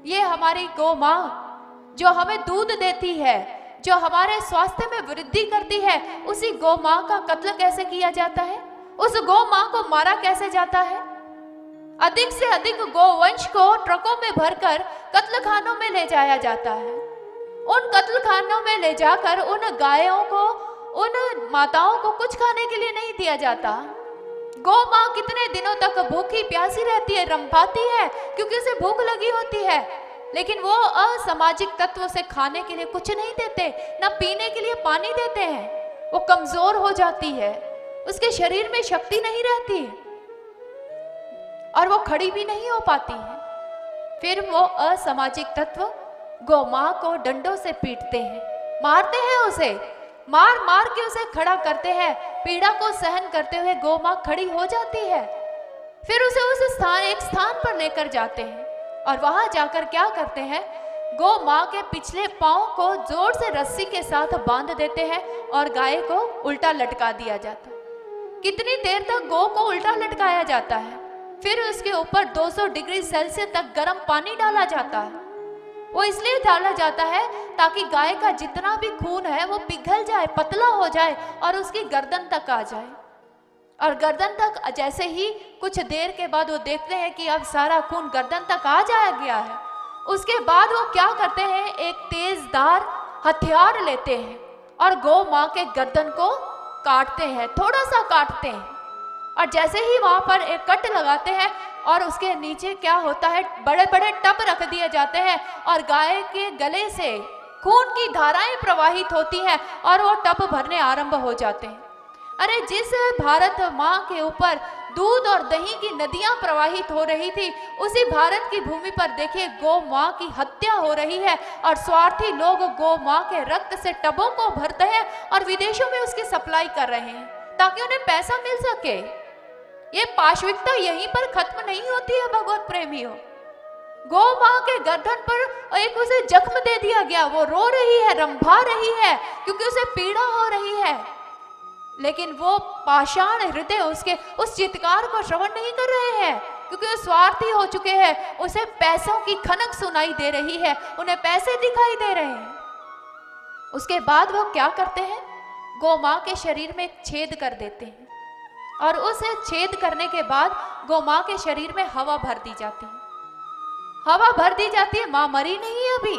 ये हमारी गौ माँ जो हमें दूध देती है, जो हमारे स्वास्थ्य में वृद्धि करती है, उसी गौ माँ का कत्ल कैसे किया जाता है, उस गौ माँ को मारा कैसे जाता है। अधिक से अधिक गौवंश को ट्रकों में भरकर कत्लखानों में ले जाया जाता है। उन कत्लखानों में ले जाकर उन गायों को, उन माताओं को कुछ खाने के लिए नहीं दिया जाता। गौ माँ कितने दिनों तक भूखी प्यासी रहती है, रंभाती है, क्योंकि उसे भूख लगी होती है, लेकिन वो असामाजिक तत्व से खाने के लिए कुछ नहीं देते, न पीने के लिए पानी देते हैं। वो कमजोर हो जाती है, उसके शरीर में शक्ति नहीं रहती और वो खड़ी भी नहीं हो पाती है। फिर वो असामाजिक तत्व गौ माँ को डंडों से पीटते हैं, मारते हैं, उसे मार मार के उसे खड़ा करते हैं। पीड़ा को सहन करते हुए गौ माँ खड़ी हो जाती है। फिर उसे उस एक स्थान पर लेकर जाते हैं और वहां जाकर क्या करते हैं, गौ माँ के पिछले पांव को जोर से रस्सी के साथ बांध देते हैं और गाय को उल्टा लटका दिया जाता है। कितनी देर तक गौ को उल्टा लटकाया जाता है, फिर उसके ऊपर 200 डिग्री सेल्सियस तक गर्म पानी डाला जाता है। वो इसलिए डाला जाता है ताकि गाय का जितना भी खून है वो पिघल जाए, पतला हो जाए और उसकी गर्दन तक आ जाए। और गर्दन तक जैसे ही कुछ देर के बाद वो देखते हैं कि अब सारा खून गर्दन तक आ जाया गया है, उसके बाद वो क्या करते हैं, एक तेजदार हथियार लेते हैं और गौ माँ के गर्दन को काटते हैं, थोड़ा सा काटते हैं। और जैसे ही वहां पर एक कट लगाते हैं और उसके नीचे क्या होता है, बड़े बड़े टब रख दिए जाते हैं और गाय के गले से खून की धाराएं प्रवाहित होती हैं और वो टब भरने आरंभ हो जाते हैं। अरे जिस भारत माँ के ऊपर दूध और दही की नदियां प्रवाहित हो रही थी, उसी भारत की भूमि पर देखिए गौ माँ की हत्या हो रही है और स्वार्थी लोग गौ माँ के रक्त से टबों को भरते हैं और विदेशों में उसकी सप्लाई कर रहे हैं ताकि उन्हें पैसा मिल सके। ये पाशविकता यहीं पर खत्म नहीं होती है भगवत प्रेमियों। गौ माँ के गर्दन पर एक उसे जख्म दे दिया गया, वो रो रही है, रंभा रही है क्योंकि उसे पीड़ा हो रही है, लेकिन वो पाषाण हृदय उसके उस चित्कार को श्रवण नहीं कर रहे हैं क्योंकि वो स्वार्थी हो चुके हैं। उसे पैसों की खनक सुनाई दे रही है, उन्हें पैसे दिखाई दे रहे हैं। उसके बाद वो क्या करते हैं, गौ माँ के शरीर में एक छेद कर देते हैं और उसे छेद करने के बाद गौ माँ के शरीर में हवा भर दी जाती है। हवा भर दी जाती है, माँ मरी नहीं है अभी,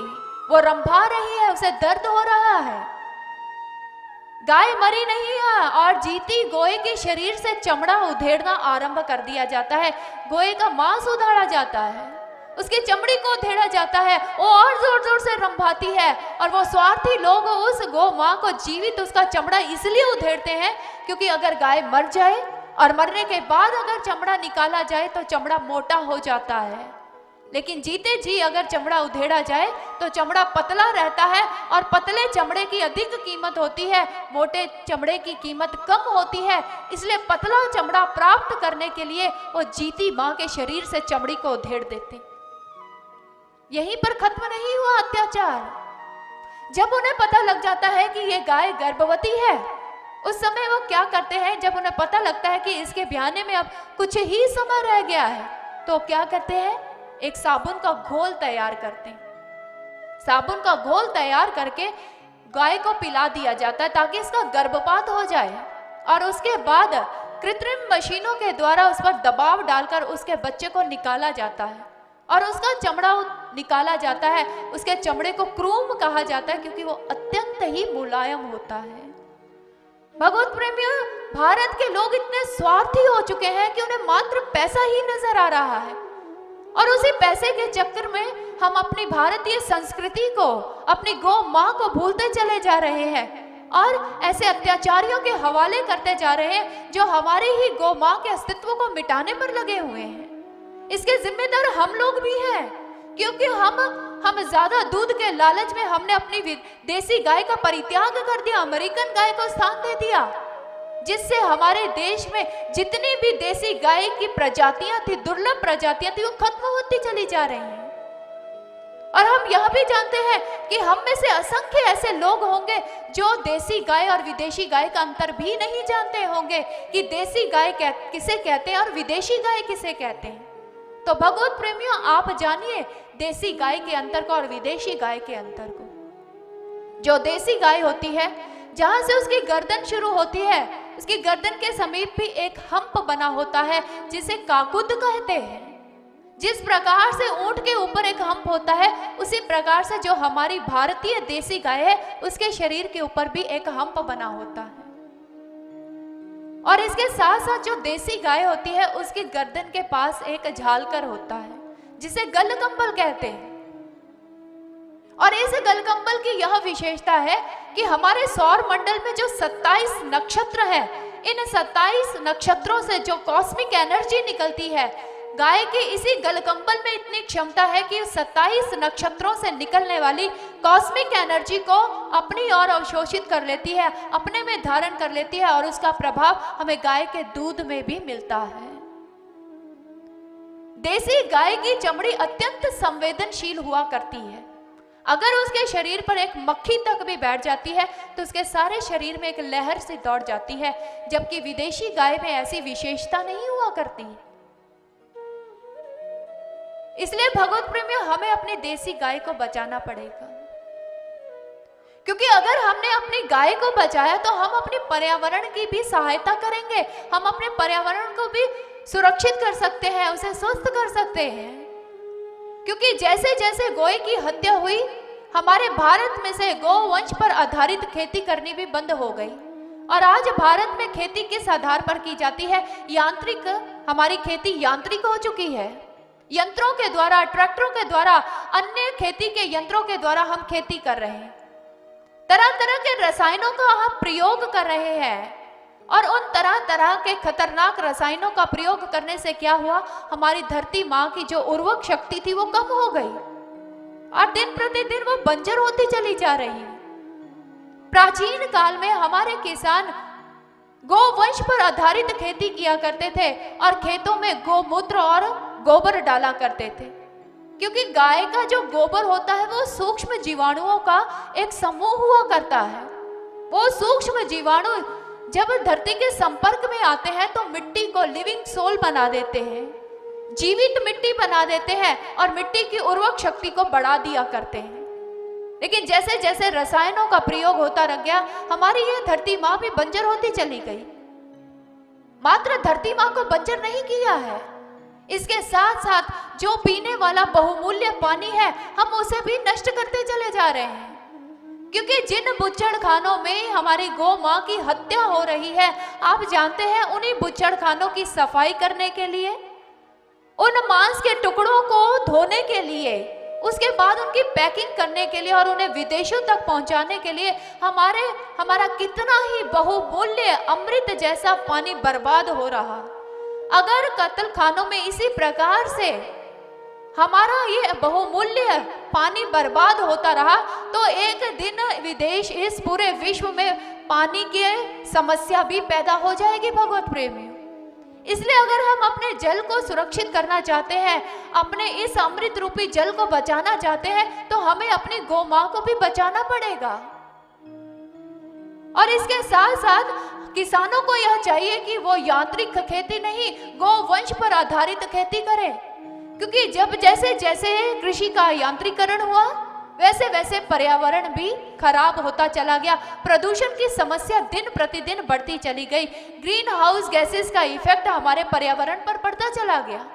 वो रंभा रही है, उसे दर्द हो रहा है। गाय मरी नहीं है और जीती गोए के शरीर से चमड़ा उधेड़ना आरंभ कर दिया जाता है। गोए का मांस उधाड़ा जाता है, उसकी चमड़ी को उधेड़ा जाता है, वो और जोर जोर से रंभाती है। और वो स्वार्थी लोग उस गौ माँ को जीवित उसका चमड़ा इसलिए उधेड़ते हैं क्योंकि अगर गाय मर जाए और मरने के बाद अगर चमड़ा निकाला जाए तो चमड़ा मोटा हो जाता है, लेकिन जीते जी अगर चमड़ा उधेड़ा जाए तो चमड़ा पतला रहता है और पतले चमड़े की अधिक कीमत होती है, मोटे चमड़े की कीमत कम होती है। इसलिए पतला चमड़ा प्राप्त करने के लिए वो जीती माँ के शरीर से चमड़ी को उधेड़ देते। यहीं पर खत्म नहीं हुआ अत्याचार। जब उन्हें पता लग जाता है कि ये गाय गर्भवती है, उस समय वो क्या करते हैं, जब उन्हें पता लगता है कि इसके ब्याने में अब कुछ ही समय रह गया है, तो क्या करते हैं, एक साबुन का घोल तैयार करते हैं। साबुन का घोल तैयार करके गाय को पिला दिया जाता है ताकि इसका गर्भपात हो जाए और उसके बाद कृत्रिम मशीनों के द्वारा उस पर दबाव डालकर उसके बच्चे को निकाला जाता है और उसका चमड़ा निकाला जाता है। उसके चमड़े को क्रूम कहा जाता है क्योंकि वो अत्यंत ही मुलायम होता है। भगवत प्रेमियों, भारत के लोग इतने स्वार्थी हो चुके हैं कि उन्हें मात्र पैसा ही नजर आ रहा है और उसी पैसे के चक्कर में हम अपनी भारतीय संस्कृति को, अपनी गौ माँ को भूलते चले जा रहे हैं और ऐसे अत्याचारियों के हवाले करते जा रहे हैं जो हमारे ही गौ माँ के अस्तित्व को मिटाने पर लगे हुए हैं। इसके जिम्मेदार हम लोग भी हैं क्योंकि हम ज्यादा दूध के लालच में हमने अपनी देसी गाय का परित्याग कर दिया, अमेरिकन गाय को स्थान दे दिया, जिससे हमारे देश में जितनी भी देसी गाय की प्रजातियां थी, दुर्लभ प्रजातियां थी, वो खत्म होती चली जा रही हैं। और हम यह भी जानते हैं कि हम में से असंख्य ऐसे लोग होंगे जो देसी गाय और विदेशी गाय का अंतर भी नहीं जानते होंगे कि देसी गाय किसे कहते हैं और विदेशी गाय किसे कहते हैं। तो भगवत प्रेमियों, आप जानिए देसी गाय के अंतर को और विदेशी गाय के अंतर को। जो देसी गाय होती है, जहां से उसकी गर्दन शुरू होती है, उसकी गर्दन के समीप भी एक हम्प बना होता है जिसे काकुद कहते हैं। जिस प्रकार से ऊंट के ऊपर एक हम्प होता है, उसी प्रकार से जो हमारी भारतीय देसी गाय है, उसके शरीर के ऊपर भी एक हम्प बना होता है। और इसके साथ साथ जो देसी गाय होती है, उसकी गर्दन के पास एक झालकर होता है जिसे गलकंबल कहते हैं। और इस गलकंबल की यह विशेषता है कि हमारे सौर मंडल में जो 27 नक्षत्र है, इन 27 नक्षत्रों से जो कॉस्मिक एनर्जी निकलती है, गाय के इसी गलकंबल में इतनी क्षमता है कि 27 नक्षत्रों से निकलने वाली कॉस्मिक एनर्जी को अपनी ओर अवशोषित कर लेती है, अपने में धारण कर लेती है और उसका प्रभाव हमें गाय के दूध में भी मिलता है। देसी गाय की चमड़ी अत्यंत संवेदनशील हुआ करती है। अगर उसके शरीर पर एक मक्खी तक भी बैठ जाती है तो उसके सारे शरीर में एक लहर सी दौड़ जाती है, जबकि विदेशी गाय में ऐसी विशेषता नहीं हुआ करती। इसलिए भगवत प्रेमियों, हमें अपनी देसी गाय को बचाना पड़ेगा, क्योंकि अगर हमने अपनी गाय को बचाया तो हम अपने पर्यावरण की भी सहायता करेंगे, हम अपने पर्यावरण को भी सुरक्षित कर सकते हैं, उसे स्वस्थ कर सकते हैं। क्योंकि जैसे जैसे गोए की हत्या हुई, हमारे भारत में से गोवंश पर आधारित खेती करनी भी बंद हो गई और आज भारत में खेती किस आधार पर की जाती है? यांत्रिक, हमारी खेती यांत्रिक हो चुकी है। यंत्रों के द्वारा, ट्रैक्टरों के द्वारा, अन्य खेती के यंत्रों के द्वारा हम खेती कर रहे हैं। तरह तरह के रसायनों का हम प्रयोग कर रहे हैं और उन तरह तरह के खतरनाक रसायनों का प्रयोग करने से क्या हुआ? हमारी धरती माँ की जो उर्वरक शक्ति थी वो कम हो गई और दिन प्रतिदिन वो बंजर होती चली जा रही है। प्राचीन काल में हमारे किसान गोवंश पर आधारित खेती किया करते थे और खेतों में गोमूत्र और गोबर डाला करते थे, क्योंकि गाय का जो गोबर होता है वो सूक्ष्म जीवाणुओं का एक समूह हुआ करता है। वो सूक्ष्म जीवाणु जब धरती के संपर्क में आते हैं तो मिट्टी को लिविंग सोल बना देते हैं, जीवित मिट्टी बना देते हैं और मिट्टी की उर्वरक शक्ति को बढ़ा दिया करते हैं। लेकिन जैसे जैसे रसायनों का प्रयोग होता रह गया, हमारी यह धरती माँ भी बंजर होती चली गई। मात्र धरती माँ को बंजर नहीं किया है, इसके साथ साथ जो पीने वाला बहुमूल्य पानी है हम उसे भी नष्ट करते चले जा रहे हैं, क्योंकि जिन बुच्चड़ खानों में हमारी गौ माँ की हत्या हो रही है, आप जानते हैं उन्हीं बुच्चड़ खानों की सफाई करने के लिए, उन मांस के टुकड़ों को धोने के लिए, उसके बाद उनकी पैकिंग करने के लिए और उन्हें विदेशों तक पहुंचाने के लिए हमारा कितना ही बहुमूल्य अमृत जैसा पानी बर्बाद हो रहा। अगर कत्ल खानों में इसी प्रकार से हमारा ये बहुमूल्य पानी बर्बाद होता रहा तो एक दिन विदेश, इस पूरे विश्व में पानी की समस्या भी पैदा हो जाएगी भगवत प्रेमियों। इसलिए अगर हम अपने जल को सुरक्षित करना चाहते हैं, अपने इस अमृत रूपी जल को बचाना चाहते हैं, तो हमें अपनी गौ माँ को भी बचाना पड़ेगा। और इसके साथ साथ किसानों को यह चाहिए कि वो यांत्रिक खेती नहीं, गोवंश पर आधारित खेती करें, क्योंकि जब जैसे जैसे कृषि का यांत्रिकरण हुआ वैसे वैसे पर्यावरण भी खराब होता चला गया। प्रदूषण की समस्या दिन प्रतिदिन बढ़ती चली गई। ग्रीन हाउस गैसेस का इफेक्ट हमारे पर्यावरण पर पड़ता चला गया,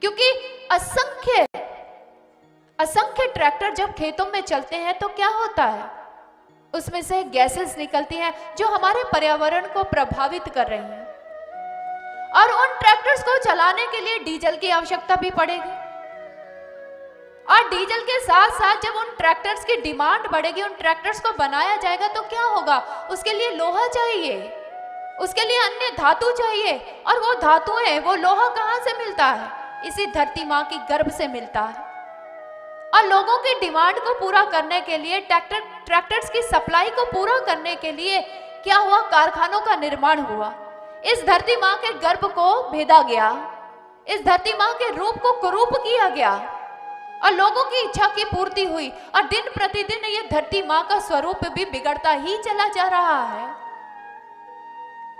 क्योंकि असंख्य ट्रैक्टर जब खेतों में चलते हैं तो क्या होता है, उसमें से गैसेस निकलती हैं जो हमारे पर्यावरण को प्रभावित कर रही हैं। और उन ट्रैक्टर्स को चलाने के लिए डीजल की आवश्यकता भी पड़ेगी, और डीजल के साथ साथ जब उन ट्रैक्टर्स की डिमांड बढ़ेगी, उन ट्रैक्टर्स को बनाया जाएगा तो क्या होगा, उसके लिए लोहा चाहिए, उसके लिए अन्य धातु चाहिए, और वो धातुएं, वो लोहा कहाँ से मिलता है, इसी धरती माँ की गर्भ से मिलता है। और लोगों की डिमांड को पूरा करने के लिए, ट्रैक्टर्स की सप्लाई को पूरा करने के लिए क्या हुआ, कारखानों का निर्माण हुआ। इस धरती माँ के गर्भ को भेदा गया, इस धरती माँ के रूप को कुरूप किया गया और लोगों की इच्छा की पूर्ति हुई, और दिन प्रतिदिन ये धरती माँ का स्वरूप भी बिगड़ता ही चला जा रहा है।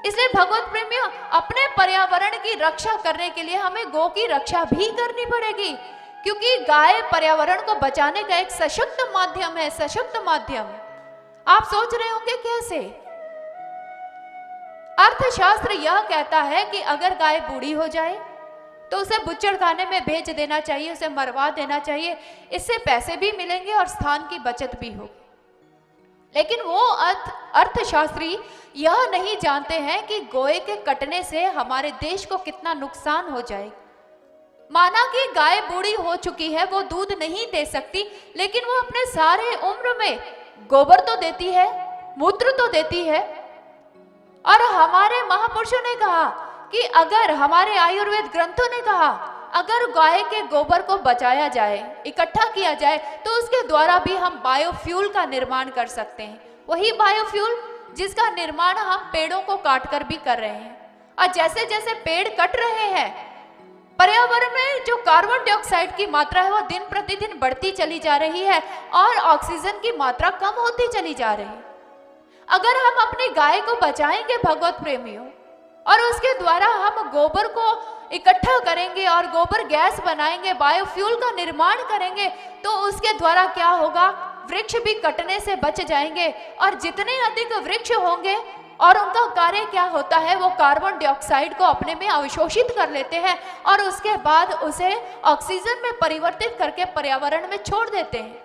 इसलिए भगवत प्रेमियों, अपने पर्यावरण की रक्षा करने के लिए हमें गौ की रक्षा भी करनी पड़ेगी, क्योंकि गाय पर्यावरण को बचाने का एक सशक्त माध्यम है, सशक्त माध्यम। आप सोच रहे होंगे कैसे? अर्थशास्त्र यह कहता है कि अगर गाय बूढ़ी हो जाए तो उसे बुच्चड़ खाने में भेज देना चाहिए, उसे मरवा देना चाहिए, इससे पैसे भी मिलेंगे और स्थान की बचत भी होगी। लेकिन वो अर्थशास्त्री यह नहीं जानते हैं कि गोए के कटने से हमारे देश को कितना नुकसान हो जाएगा। माना कि गाय बूढ़ी हो चुकी है, वो दूध नहीं दे सकती, लेकिन वो अपने सारे उम्र में गोबर तो देती है, मूत्र तो देती है। और हमारे महापुरुषों ने कहा कि अगर, हमारे आयुर्वेद ग्रंथों ने कहा, अगर गाय के गोबर को बचाया जाए, इकट्ठा किया जाए, तो उसके द्वारा भी हम बायोफ्यूल का निर्माण कर सकते हैं। वही बायोफ्यूल जिसका निर्माण हम पेड़ों को काटकर भी कर रहे हैं। और जैसे जैसे पेड़ कट रहे हैं, पर्यावरण में जो कार्बन डाइऑक्साइड की मात्रा है वो दिन प्रतिदिन बढ़ती चली जा रही है और ऑक्सीजन की मात्रा कम होती चली जा रही है। अगर हम अपनी गाय को बचाएंगे भगवत प्रेमियों, और उसके द्वारा हम गोबर को इकट्ठा करेंगे और गोबर गैस बनाएंगे, बायोफ्यूल का निर्माण करेंगे, तो उसके द्वारा क्या होगा, वृक्ष भी कटने से बच जाएंगे। और जितने अधिक वृक्ष होंगे और उनका कार्य क्या होता है, वो कार्बन डाइऑक्साइड को अपने में अवशोषित कर लेते हैं और उसके बाद उसे ऑक्सीजन में परिवर्तित करके पर्यावरण में छोड़ देते हैं।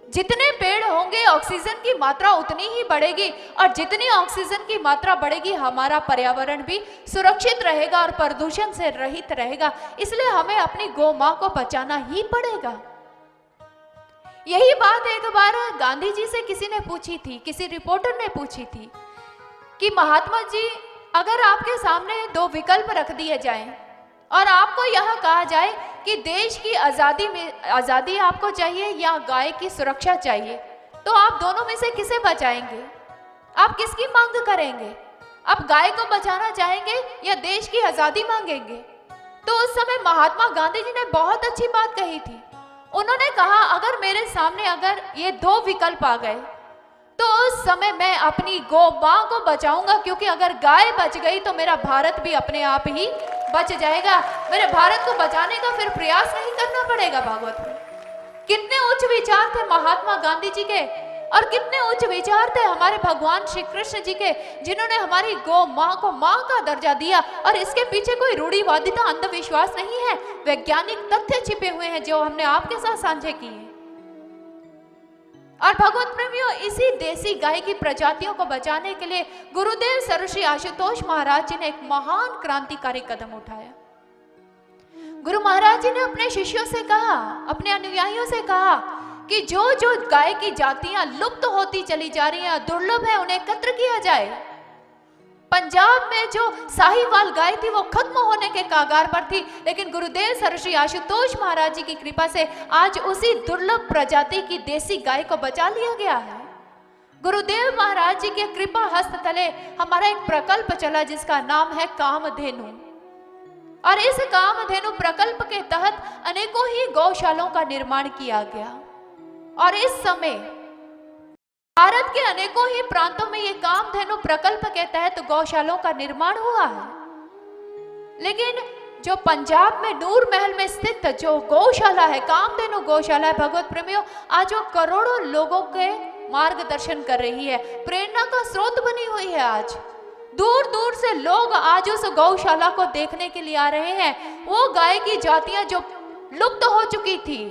जितने पेड़ होंगे ऑक्सीजन की मात्रा उतनी ही बढ़ेगी, और जितनी ऑक्सीजन की मात्रा बढ़ेगी हमारा पर्यावरण भी सुरक्षित रहेगा और प्रदूषण से रहित रहेगा। इसलिए हमें अपनी गौ माँ को बचाना ही पड़ेगा। यही बात एक बार गांधी जी से किसी ने पूछी थी, किसी रिपोर्टर ने पूछी थी कि महात्मा जी, अगर आपके सामने दो विकल्प रख दिए जाएं और आपको यह कहा जाए कि देश की आज़ादी आपको चाहिए या गाय की सुरक्षा चाहिए, तो आप दोनों में से किसे बचाएंगे? आप किसकी मांग करेंगे? आप गाय को बचाना चाहेंगे या देश की आजादी मांगेंगे? तो उस समय महात्मा गांधी जी ने बहुत अच्छी बात कही थी। उन्होंने कहा अगर मेरे सामने अगर ये दो विकल्प आ गए तो उस समय मैं अपनी गौ मां को बचाऊंगा, क्योंकि अगर गाय बच गई तो मेरा भारत भी अपने आप ही बच जाएगा। मेरे भारत को बचाने का फिर प्रयास नहीं करना पड़ेगा। भागवत में कितने उच्च विचार थे महात्मा गांधी जी के, और कितने उच्च विचार थे हमारे भगवान श्री कृष्ण जी के, जिन्होंने हमारी गौ मां को मां का दर्जा दिया। और इसके पीछे कोई रूढ़िवादिता, अंधविश्वास नहीं है, वैज्ञानिक तथ्य छिपे हुए हैं जो हमने आपके साथ साझे किए हैं। और भगवत प्रेमियों, इसी देसी गाय की प्रजातियों को बचाने के लिए गुरुदेव सर्वश्री आशुतोष महाराज जी ने एक महान क्रांतिकारी कदम उठाया। गुरु महाराज जी ने अपने शिष्यों से कहा, अपने अनुयायियों से कहा कि जो जो गाय की जातियां लुप्त होती चली जा रही हैं, दुर्लभ है, उन्हें एकत्र किया जाए। पंजाब में जो साहिवाल गाय थी वो खत्म होने के कागार पर थी, लेकिन गुरुदेव सर्वश्री आशुतोष महाराज जी की कृपा से आज उसी दुर्लभ प्रजाति की देसी गाय को बचा लिया गया है। गुरुदेव महाराज जी के कृपा हस्त तले हमारा एक प्रकल्प चला जिसका नाम है कामधेनु। और इस कामधेनु प्रकल्प के तहत अनेकों ही गौशालों का निर्माण किया गया। और इस समय भारत के अनेकों ही प्रांतों में ये कामधेनु प्रकल्प के तहत गौशालों का निर्माण हुआ है। लेकिन जो पंजाब में नूर महल में स्थित जो गौशाला है, कामधेनु गौशाला है, भगवत प्रेमियों, आज वो करोड़ों लोगों के मार्गदर्शन कर रही है, प्रेरणा का स्रोत बनी हुई है। आज दूर दूर से लोग आज उस गौशाला को देखने के लिए आ रहे हैं। वो गाय की जातियां जो लुप्त हो चुकी थी,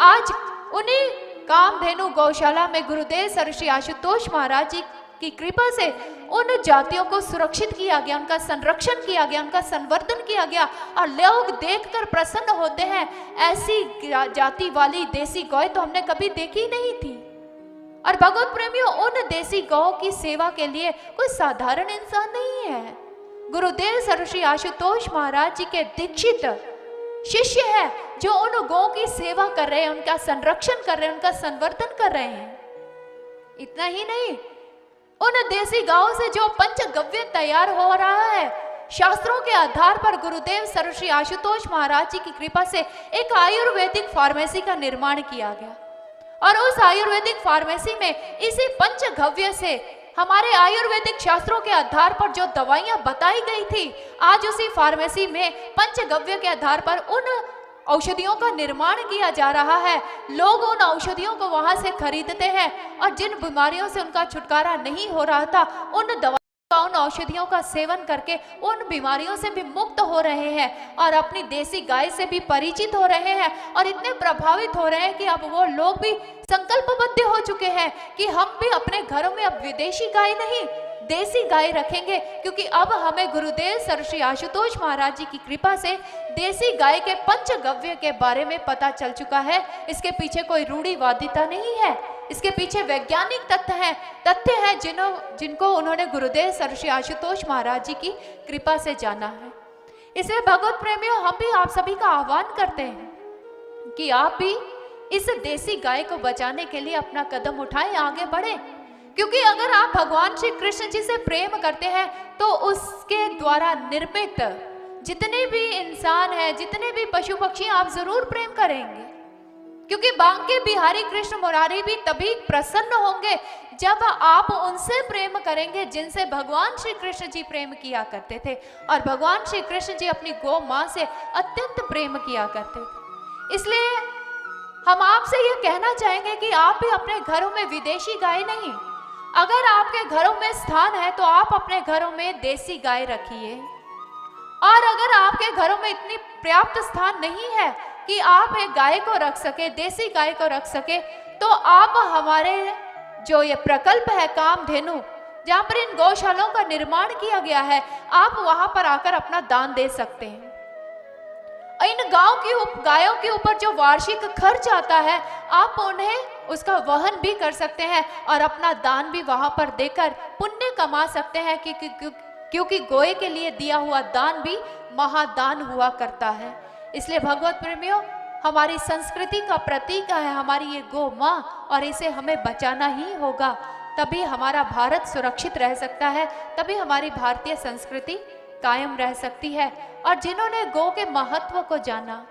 आज उन्हीं कामधेनु गौशाला में गुरुदेव सर्वश्री आशुतोष महाराज जी की कृपा से उन जातियों को सुरक्षित किया गया, उनका संरक्षण किया गया, उनका संवर्धन किया गया। और लोग देखकर प्रसन्न होते हैं, ऐसी जाति वाली देसी गाय तो हमने कभी देखी नहीं थी। और भगवत प्रेमियों, उन देसी गौ की सेवा के लिए कोई साधारण इंसान नहीं है। गुरुदेव सर्वश्री आशुतोष महाराज जी के दीक्षित शिष्य है जो उन गौ की सेवा कर रहे हैं, उनका संरक्षण कर रहे हैं, उनका संवर्धन कर रहे हैं। इतना ही नहीं, उन देसी गायों से जो पंचगव्य तैयार हो रहा है, शास्त्रों के आधार पर गुरुदेव सर्वश्री आशुतोष महाराज जी की कृपा से एक आयुर्वेदिक फार्मेसी का निर्माण किया गया। और उस आयुर्वेदिक फार्मेसी में इसी पंचगव्य से हमारे आयुर्वेदिक शास्त्रों के आधार पर जो दवाइयां बताई गई थी, आज उसी फार्मेसी में पंचगव्य के आधार पर उन औषधियों का निर्माण किया जा रहा है। लोग उन औषधियों को वहां से खरीदते हैं और जिन बीमारियों से उनका छुटकारा नहीं हो रहा था, उन दवा उन औषधियों का सेवन करके उन बीमारियों से भी मुक्त हो रहे हैं और अपनी देसी गाय से भी परिचित हो रहे हैं। और इतने प्रभावित हो रहे हैं कि अब वो लोग भी संकल्पबद्ध हो चुके हैं कि हम भी अपने घरों में अब विदेशी गाय नहीं, देसी गाय रखेंगे, क्योंकि अब हमें गुरुदेव सर्वश्री आशुतोष महाराज जी की कृपा से देसी गाय के पंचगव्य के बारे में पता चल चुका है। इसके पीछे कोई रूढ़िवादिता नहीं है, इसके पीछे वैज्ञानिक तथ्य हैं जिनको उन्होंने गुरुदेव सर्वश्री आशुतोष महाराज जी की कृपा से जाना है। इसलिए भगवत प्रेमियों, हम भी आप सभी का आह्वान करते हैं कि आप भी इस देसी गाय को बचाने के लिए अपना कदम उठाएं, आगे बढ़ें। क्योंकि अगर आप भगवान श्री कृष्ण जी से प्रेम करते हैं तो उसके द्वारा निर्मित जितने भी इंसान हैं, जितने भी पशु पक्षी, आप जरूर प्रेम करेंगे। क्योंकि बांके बिहारी कृष्ण मुरारी भी तभी प्रसन्न होंगे जब आप उनसे प्रेम करेंगे जिनसे भगवान श्री कृष्ण जी प्रेम किया करते थे। और भगवान श्री कृष्ण जी अपनी गौ मां से अत्यंत प्रेम किया करते थे। इसलिए हम आपसे ये कहना चाहेंगे कि आप भी अपने घरों में विदेशी गाय नहीं, अगर आपके घरों में स्थान है तो आप अपने घरों में देसी गाय रखिए। और अगर आपके घरों में इतनी पर्याप्त स्थान नहीं है कि आप एक गाय को रख सके, देसी गाय को रख सके, तो आप हमारे जो ये प्रकल्प है कामधेनु, जहाँ पर इन गौशालाओं का निर्माण किया गया है, आप वहां पर आकर अपना दान दे सकते हैं। इन गायों के ऊपर जो वार्षिक खर्च आता है, आप उन्हें उसका वहन भी कर सकते हैं और अपना दान भी वहां पर देकर पुण्य कमा सकते हैं, क्योंकि गोए के लिए दिया हुआ दान भी महादान हुआ करता है। इसलिए भगवत प्रेमियों, हमारी संस्कृति का प्रतीक है हमारी ये गौ मां, और इसे हमें बचाना ही होगा। तभी हमारा भारत सुरक्षित रह सकता है, तभी हमारी भारतीय संस्कृति कायम रह सकती है। और जिन्होंने गौ के महत्व को जाना,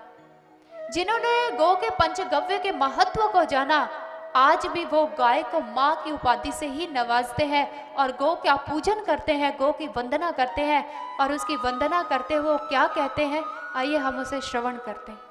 जिन्होंने गौ के पंचगव्य के महत्व को जाना, आज भी वो गाय को माँ की उपाधि से ही नवाजते हैं और गौ का पूजन करते हैं, गौ की वंदना करते हैं। और उसकी वंदना करते हुए वो क्या कहते हैं, आइए हम उसे श्रवण करते हैं।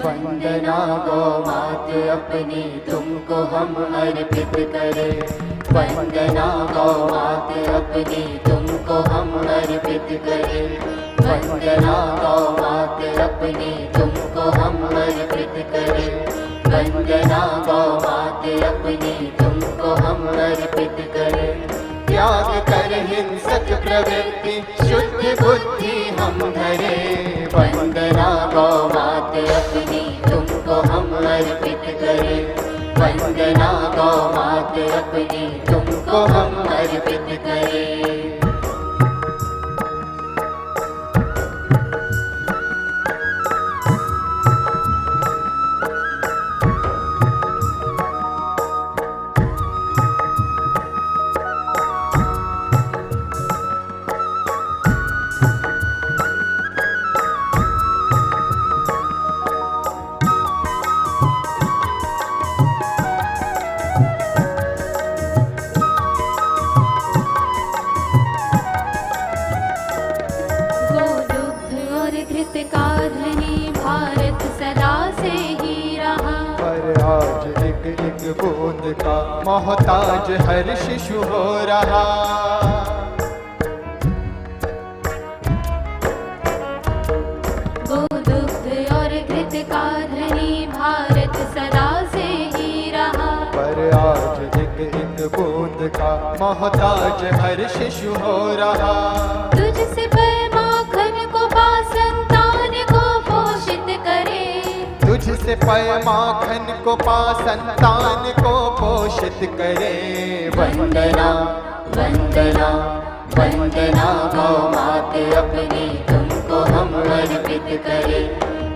वंदना गौ मात अपनी तुमको हम अर्पित करें। वंदना गौ मात अपनी तुमको हम अर्पित करें। वंदना गौ मात अपनी तुमको हम अर्पित करें। वंदना गौ मात अपनी तुमको हम अर्पित करें। त्याग कर हिंसक प्रवृत्ति शुद्ध बुद्धि हम धरे। वंदना गौ मात अपनी तुमको हम अर्पित करें। वंदना गौ मात अपनी तुमको हम अर्पित करें। बूंद का मोहताज हर शिशु हो रहा। गोदुग्ध और घृत का धनी भारत सदा से ही रहा। पर आज एक बूंद का मोहताज हर शिशु हो रहा। तुझसे माखन को पा संतान को पोषित करे। तुझसे पय माखन को पा संतान को पोषित करे। वंदना वंदना वंदना गौ मात अपनी तुमको हम अर्पित करें।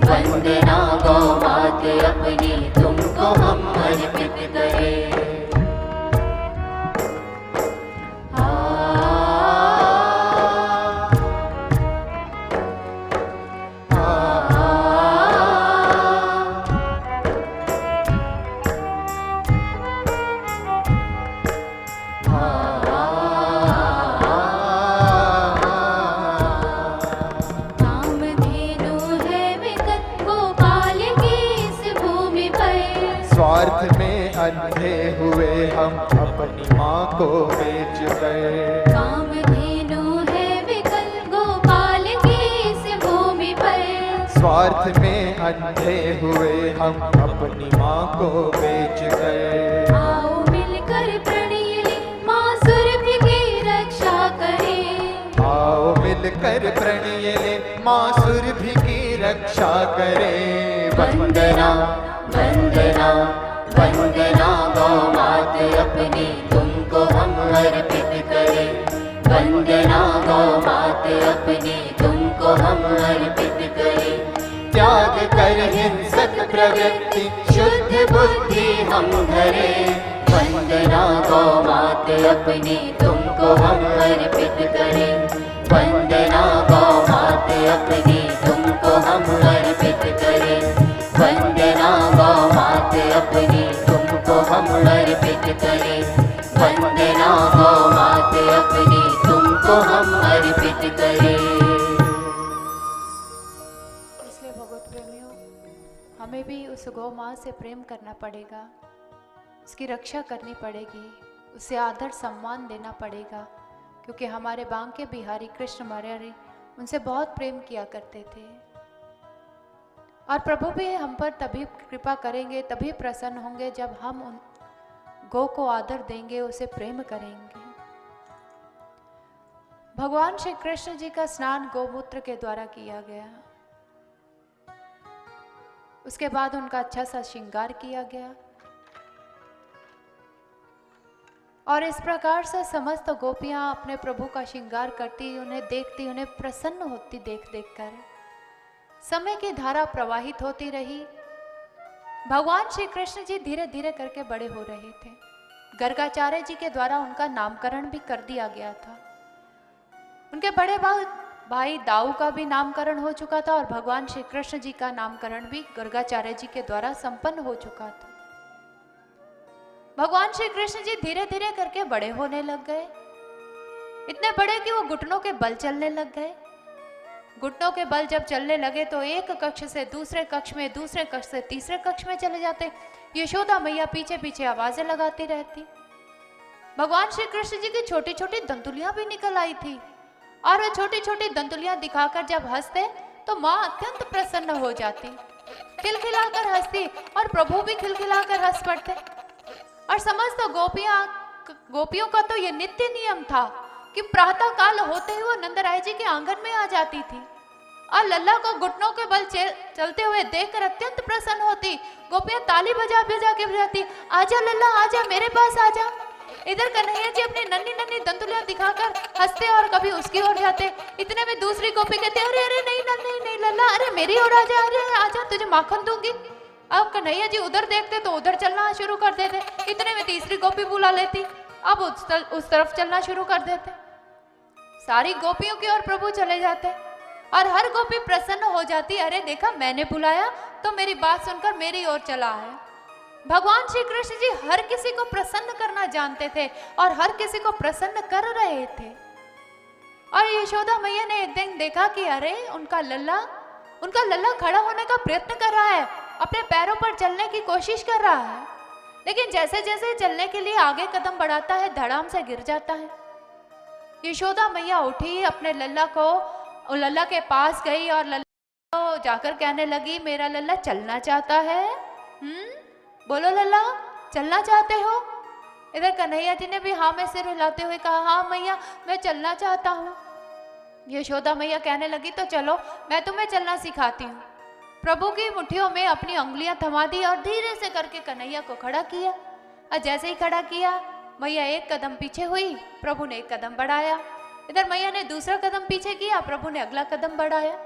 वंदना गौ मात अपनी तुमको हम अर्पित करें। स्वार्थ में अंधे हुए हम अपनी माँ को बेच गए। कामधेनु है विकल गोपाल की इस भूमि पर। स्वार्थ में अंधे हुए हम अपनी माँ को बेच गए। आओ मिलकर प्रणय ले माँ सुरभि की रक्षा करें। आओ मिलकर प्रणय ले माँ सुरभि की रक्षा करें। वंदना वंदना वंदना गौ मात अपनी तुमको हम अर्पित करें। वंदना गौ मात अपनी तुमको हम अर्पित करें। त्याग कर हिंसक प्रवृत्ति शुद्ध बुद्धि हम धरे। वंदना गौ मात अपनी तुमको हम अर्पित करें। वंदना गौ मात अपनी तुमको हम अर्पित करें। वंदना गौ मात अपनी तुमको हम अर्पित करें। वंदना गौ मात अपनी तुमको हम अर्पित करें। इसलिए भगवत प्रेमियों, हमें भी उस गौ माँ से प्रेम करना पड़ेगा, उसकी रक्षा करनी पड़ेगी, उसे आदर सम्मान देना पड़ेगा, क्योंकि हमारे बांके बिहारी कृष्ण मुरारी उनसे बहुत प्रेम किया करते थे। और प्रभु भी हम पर तभी कृपा करेंगे, तभी प्रसन्न होंगे जब हम उन गौ को आदर देंगे, उसे प्रेम करेंगे। भगवान श्री कृष्ण जी का स्नान गौमूत्र के द्वारा किया गया। उसके बाद उनका अच्छा सा श्रृंगार किया गया और इस प्रकार से समस्त गोपियां अपने प्रभु का श्रृंगार करती, उन्हें देखती, उन्हें प्रसन्न होती देख देख कर। समय की धारा प्रवाहित होती रही। भगवान श्री कृष्ण जी धीरे धीरे करके बड़े हो रहे थे। गर्गाचार्य जी के द्वारा उनका नामकरण भी कर दिया गया था। उनके बड़े भाई दाऊ का भी नामकरण हो चुका था और भगवान श्री कृष्ण जी का नामकरण भी गर्गाचार्य जी के द्वारा संपन्न हो चुका था। भगवान श्री कृष्ण जी धीरे धीरे करके बड़े होने लग गए, इतने बड़े कि वो घुटनों के बल चलने लग गए। घुटनों के बल जब चलने लगे तो एक कक्ष से दूसरे कक्ष में, दूसरे कक्ष से तीसरे कक्ष में चले जाते। यशोदा मैया पीछे पीछे आवाजें लगाती रहती। भगवान श्री कृष्ण जी की छोटी छोटी दंतुलियां भी निकल आई थी और वे छोटी छोटी दंतुलियां दिखाकर जब हंसते तो माँ अत्यंत प्रसन्न हो जाती, खिलखिलाकर हंसती और प्रभु भी खिलखिलाकर हंस पड़ते। और समस्त गोपियों का तो ये नित्य नियम था कि प्रातः काल होते ही वो नंदराय जी के आंगन में आ जाती थी और लल्ला को घुटनों के बल चलते हुए देखकर अत्यंत प्रसन्न होती। गोपियां ताली बजा बजा के बजाती, आजा लल्ला आजा, मेरे पास आजा। इधर कन्हैया जी अपनी नन्ही नन्ही दंतुलियां दिखाकर हंसते और कभी उसकी ओर जाते। इतने में दूसरी गोपी कहते, अरे अरे नहीं नहीं नहीं लल्ला, अरे मेरी ओर आजा, अरे आजा, तुझे माखन दूंगी। अब कन्हैया जी उधर देखते तो उधर चलना शुरू कर देते। इतने में तीसरी गोपी बुला लेती, अब उस तरफ चलना शुरू कर देते। सारी गोपियों की ओर प्रभु चले जाते और हर गोपी प्रसन्न हो जाती, अरे देखा मैंने बुलाया तो मेरी बात सुनकर मेरी ओर चला है। भगवान श्री कृष्ण जी हर किसी को प्रसन्न करना जानते थे और हर किसी को प्रसन्न कर रहे थे। और यशोदा मैया ने एक दिन देखा कि अरे उनका लल्ला खड़ा होने का प्रयत्न कर रहा है, अपने पैरों पर चलने की कोशिश कर रहा है, लेकिन जैसे जैसे चलने के लिए आगे कदम बढ़ाता है धड़ाम से गिर जाता है। यशोदा मैया उठी, अपने लल्ला के पास गई और लल्ला को जाकर कहने लगी, मेरा लल्ला चलना चाहता है, बोलो लल्ला चलना चाहते हो? इधर कन्हैया जी ने भी हाँ में सिर हिलाते हुए कहा, हाँ मैया मैं चलना चाहता हूँ। यशोदा मैया कहने लगी, तो चलो मैं तुम्हें चलना सिखाती हूँ। प्रभु की मुट्ठियों में अपनी उंगलियां थमा दी और धीरे से करके कन्हैया को खड़ा किया। और जैसे ही खड़ा किया मैया एक कदम पीछे हुई, प्रभु ने एक कदम बढ़ाया। इधर मैया ने दूसरा कदम पीछे किया, प्रभु ने अगला कदम बढ़ाया।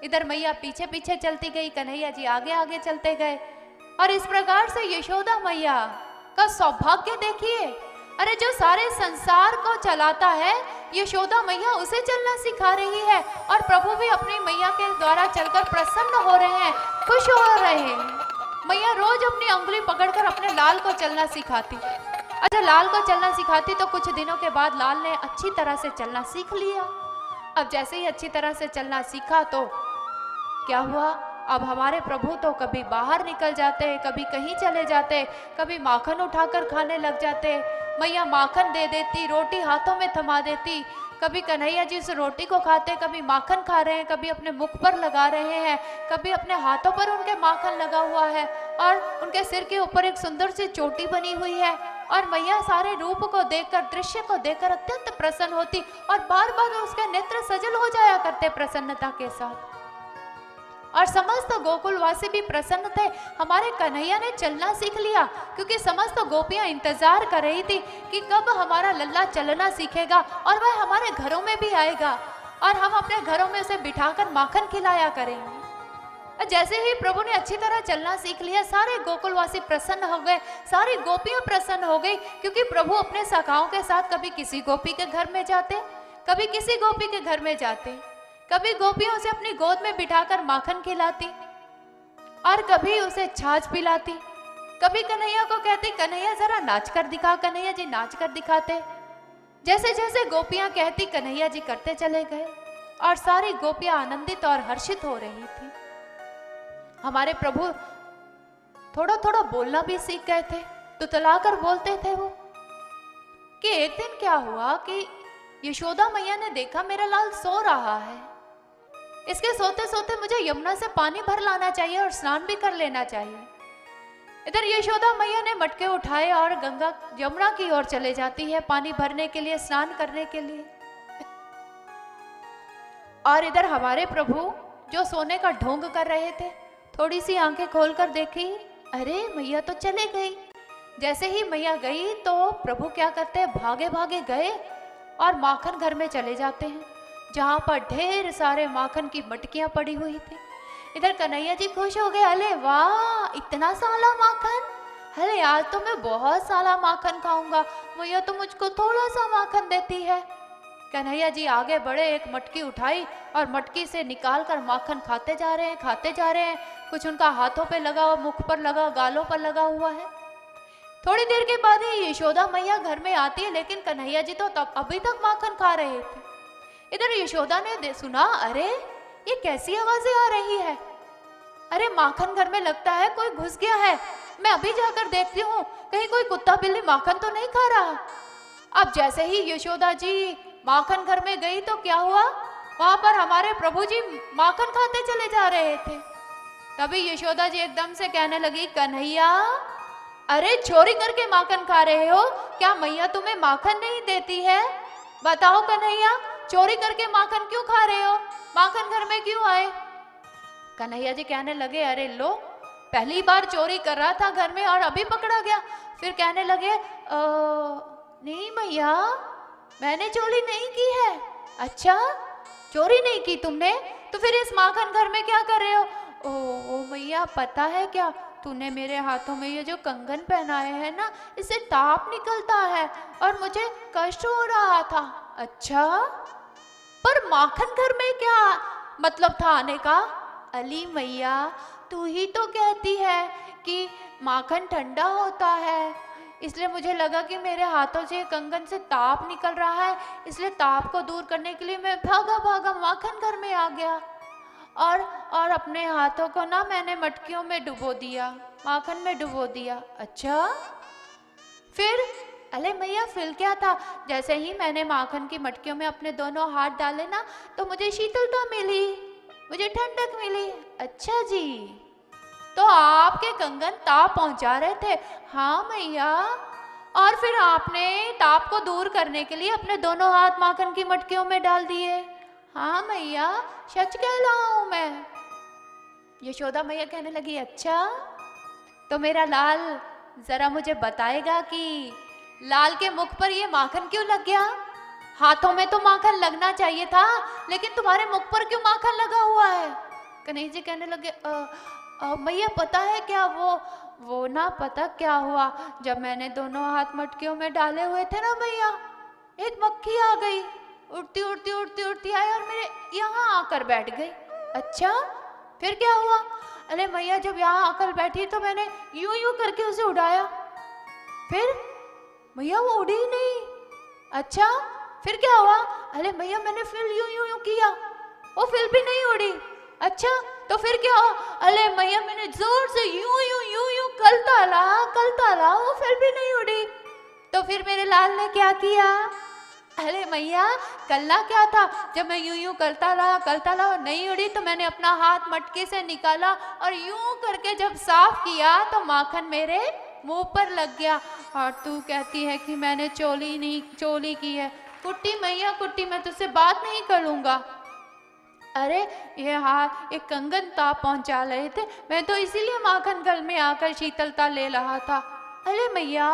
इधर मैया पीछे पीछे चलती गई, कन्हैया जी आगे आगे चलते गए। और इस प्रकार से यशोदा मैया का सौभाग्य देखिए, अरे जो सारे संसार को चलाता है यशोदा मैया उसे चलना सिखा रही है और प्रभु भी अपनी मैया के द्वारा चलकर प्रसन्न हो रहे हैं, खुश हो रहे हैं। मैया रोज अपनी उंगली पकड़कर अपने लाल को चलना सिखाती। अच्छा, लाल को चलना सिखाती तो कुछ दिनों के बाद लाल ने अच्छी तरह से चलना सीख लिया। अब जैसे ही अच्छी तरह से चलना सीखा तो क्या हुआ, अब हमारे प्रभु तो कभी बाहर निकल जाते, कभी कहीं चले जाते, कभी माखन उठाकर खाने लग जाते। मैया माखन दे देती, रोटी हाथों में थमा देती। कभी कन्हैया जी उस रोटी को खाते, कभी माखन खा रहे हैं, कभी अपने मुख पर लगा रहे हैं, कभी अपने हाथों पर उनके माखन लगा हुआ है और उनके सिर के ऊपर एक सुंदर सी चोटी बनी हुई है। और मैया सारे रूप को देखकर, दृश्य को देखकर अत्यंत प्रसन्न होती और बार बार उसके नेत्र सजल हो जाया करते प्रसन्नता के साथ। और समस्त गोकुलवासी भी प्रसन्न थे, हमारे कन्हैया ने चलना सीख लिया, क्योंकि समस्त गोपियां इंतजार कर रही थी कि कब हमारा लल्ला चलना सीखेगा और वह हमारे घरों में भी आएगा और हम अपने घरों में उसे बिठाकर माखन खिलाया करेंगे। जैसे ही प्रभु ने अच्छी तरह चलना सीख लिया, सारे गोकुलवासी प्रसन्न हो गए, सारी गोपियां प्रसन्न हो गई, क्योंकि प्रभु अपने सखाओं के साथ कभी किसी गोपी के घर में जाते, कभी किसी गोपी के घर में जाते, कभी गोपियों से अपनी गोद में बिठाकर माखन खिलाती और कभी उसे छाछ पिलाती। कभी कन्हैया को कहती, कन्हैया जरा नाच कर दिखा, कन्हैया जी नाच कर दिखाते। जैसे जैसे गोपियां कहती कन्हैया जी करते चले गए और सारी गोपियां आनंदित और हर्षित हो रही थी। हमारे प्रभु थोड़ा थोड़ा बोलना भी सीख गए थे, तुतलाकर बोलते थे वो। कि एक दिन क्या हुआ कि यशोदा मैया ने देखा मेरा लाल सो रहा है इसके सोते सोते मुझे यमुना से पानी भर लाना चाहिए और स्नान भी कर लेना चाहिए। इधर यशोदा मैया ने मटके उठाए और गंगा यमुना की ओर चले जाती है पानी भरने के लिए, स्नान करने के लिए। और इधर हमारे प्रभु जो सोने का ढोंग कर रहे थे, थोड़ी सी आंखें खोलकर देखी, अरे मैया तो चले गई। जैसे ही मैया गई तो प्रभु क्या करते हैं, भागे भागे गए और माखन घर में चले जाते हैं, जहां पर ढेर सारे माखन की मटकियां पड़ी हुई थी। इधर कन्हैया जी खुश हो गए, अरे वाह इतना सारा माखन, अरे आज तो मैं बहुत सारा माखन खाऊंगा, मैया तो मुझको थोड़ा सा माखन देती है। कन्हैया जी आगे बढ़े, एक मटकी उठाई और मटकी से निकाल कर माखन खाते जा रहे हैं, खाते जा रहे हैं। कुछ उनका हाथों पे लगा, मुख पर लगा, गालों पर लगा हुआ है। थोड़ी देर के बाद ही यशोदा मैया घर में आती है, लेकिन कन्हैया जी तो तब अभी तक माखन खा रहे थे। इधर यशोदा ने सुना, अरे ये कैसी आवाजें आ रही है, अरे माखन घर में लगता है कोई घुस गया है, मैं अभी जाकर देखती हूँ कहीं कोई कुत्ता बिल्ली माखन तो नहीं खा रहा। अब जैसे ही यशोदा जी माखन घर में गई तो क्या हुआ, वहां पर हमारे प्रभु जी माखन खाते चले जा रहे थे। तभी यशोदा जी एकदम से कहने लगी, कन्हैया अरे चोरी करके माखन खा रहे हो क्या, मैया तुम्हें माखन नहीं देती है, बताओ कन्हैया चोरी करके माखन क्यों खा रहे हो, माखन घर में क्यों आए। कन्हैया जी कहने लगे, अरे लो पहली बार चोरी कर रहा था घर में और अभी पकड़ा गया। फिर कहने लगे, नहीं मैया मैंने चोरी नहीं की है। अच्छा चोरी नहीं की तुमने, तो फिर इस माखन घर में क्या कर रहे हो। ओ मैया पता है क्या, तूने मेरे हाथों में ये जो कंगन पहनाए हैं ना, इससे ताप निकलता है और मुझे कष्ट हो रहा था। अच्छा पर माखन घर में क्या मतलब था आने का। अली मैया तू ही तो कहती है कि माखन ठंडा होता है, इसलिए मुझे लगा कि मेरे हाथों से कंगन से ताप निकल रहा है, इसलिए ताप को दूर करने के लिए मैं भागा भागा माखन घर में आ गया और अपने हाथों को ना मैंने मटकियों में डुबो दिया, माखन में डुबो दिया। अच्छा फिर, अरे मैया फिर क्या था, जैसे ही मैंने माखन की मटकियों में अपने दोनों हाथ डाले ना तो मुझे शीतलता मिली, मुझे ठंडक मिली। अच्छा जी, तो आपके कंगन ताप पहुंचा रहे थे। हाँ मैया, और फिर आपने ताप को दूर करने के लिए अपने दोनों हाथ माखन की मटकियों में डाल दिए। हाँ मैया सच कह रहा हूं मैं। यशोदा मैया कहने लगी, अच्छा तो मेरा लाल जरा मुझे बताएगा कि लाल के मुख पर ये माखन क्यों लग गया। हाथों में तो माखन लगना चाहिए था, लेकिन तुम्हारे मुख पर क्यों माखन लगा हुआ है। कन्हैया जी कहने लगे, मैया पता है क्या, वो ना पता क्या हुआ, जब मैंने दोनों हाथ मटकियों में डाले हुए थे ना मैया, एक मक्खी आ गई, उड़ती उड़ती उड़ती उड़ती आई और मेरे यहाँ आकर बैठ गई। अच्छा फिर क्या हुआ। अरे मैया जब यहाँ आकर बैठी तो मैंने यूं यूं करके उसे उड़ाया, फिर मैया वो उड़ी ही नहीं। अच्छा फिर क्या हुआ। अरे मैया मैंने फिर यूं यूं यूं किया, वो फिर भी नहीं उड़ी। अच्छा तो फिर क्या हुआ। अरे मैया मैंने जोर से यूं यूं यूं यूं करता रहा, वो फिर भी नहीं उड़ी। तो फिर मेरे लाल ने क्या किया। अरे मैया करना क्या था, जब मैं यूं यूं करता रहा नहीं उड़ी, तो मैंने अपना हाथ मटके से निकाला और यूं करके जब साफ किया तो माखन मेरे मुंह पर लग गया। और तू कहती है कि मैंने चोली की है। कुट्टी मैया कुट्टी, मैं तुझसे बात नहीं करूँगा। अरे ये कंगन ताप पहुंचा रहे थे, मैं तो इसीलिए माखन घर में आकर शीतलता ले रहा था। अरे मैया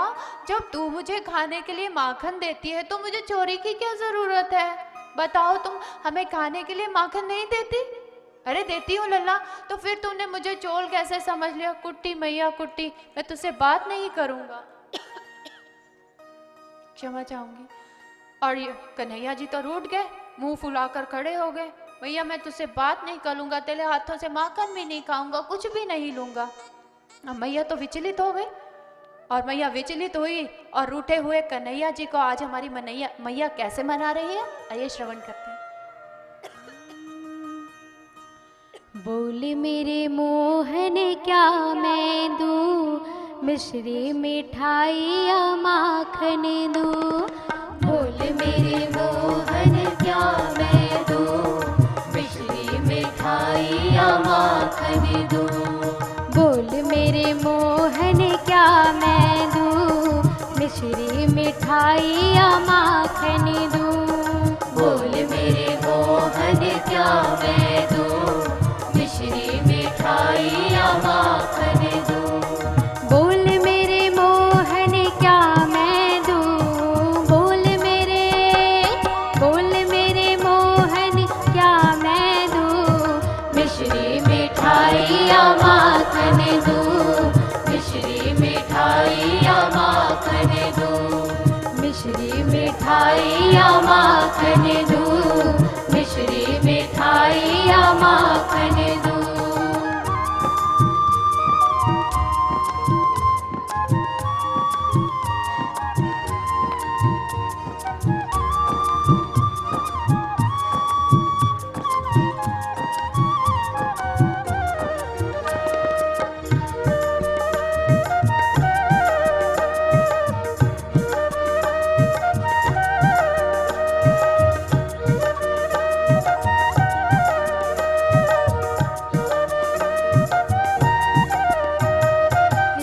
जब तू मुझे खाने के लिए माखन देती है तो मुझे चोरी की क्या जरूरत है। बताओ तुम हमें खाने के लिए माखन नहीं देती। अरे देती हूँ लल्ला, तो फिर तूने मुझे चोल कैसे समझ लिया। कुट्टी मैया कुट्टी, मैं तुझसे बात नहीं करूँगा, क्षमा चाहूंगी। और ये कन्हैया जी तो रूठ गए, मुंह फुलाकर खड़े हो गए। भैया मैं तुझसे बात नहीं करूँगा, तेरे हाथों से माखन भी नहीं खाऊंगा, कुछ भी नहीं लूँगा। मैया तो विचलित हो गई, और मैया विचलित हुई और रूठे हुए कन्हैया जी को आज हमारी मैया कैसे मना रही है, आइए श्रवण करते हैं। बोल मेरे मोहन क्या मैं दूँ, मिश्री मिठाई या माखन दूँ। बोल मेरे मोहन क्या मैं दूँ, मिश्री मिठाई मिठाई या माखन दूं? बोल मेरे मोहन क्या मैं दूं, मिश्री मिठाई या माखन दूं? बोल मेरे मोहन क्या मैं दूं? बोल मेरे मोहन क्या मैं दूं? मिश्री मिठाई या माखन दूं, मिश्री मिठाई या माखन दूं? मिश्री मिठाई या माखन दूं, मिश्री मिठाई या माखन दूं?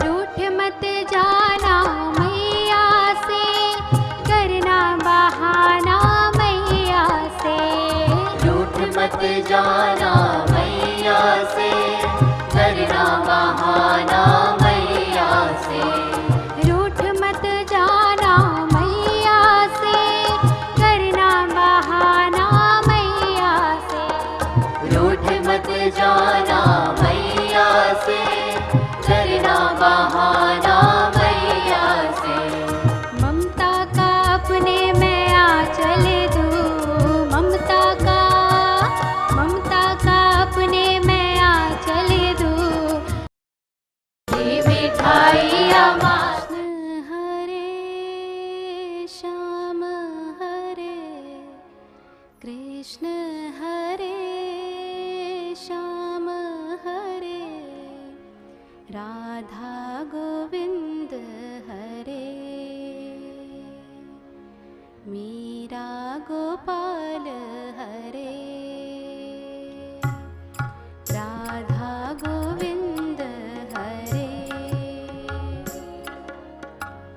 रूठ मत जाना मैया से, करना बहाना मैया से। रूठ मत जाना मैया से, करना बहाना मैया से। रूठ मत जाना मैया से, करना बहाना मैया से। रूठ मत जाना मैया से, करना बहाना मैया से। ममता का अपने मैं आंचल दूं, ममता का अपने मैं आंचल दूं। ये मिठाई या कृष्ण हरे श्याम हरे, कृष्ण हरे श्याम हरे, राधा गोविंद हरे, मीरा गोपाल हरे। राधा गोविंद हरे,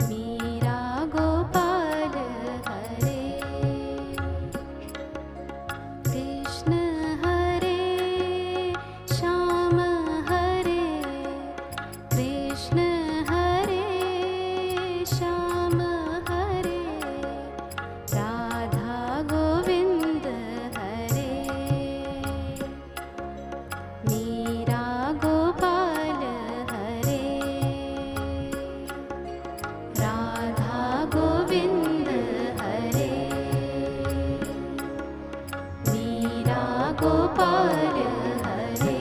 मीरा गोपाल हरे। कृष्ण हरे श्याम हरे, कृष्ण हरे श्याम हरे, राधा गोविंद हरे, मीरा गोपाल हरे। राधा गोविंद हरे, मीरा गोपाल हरे।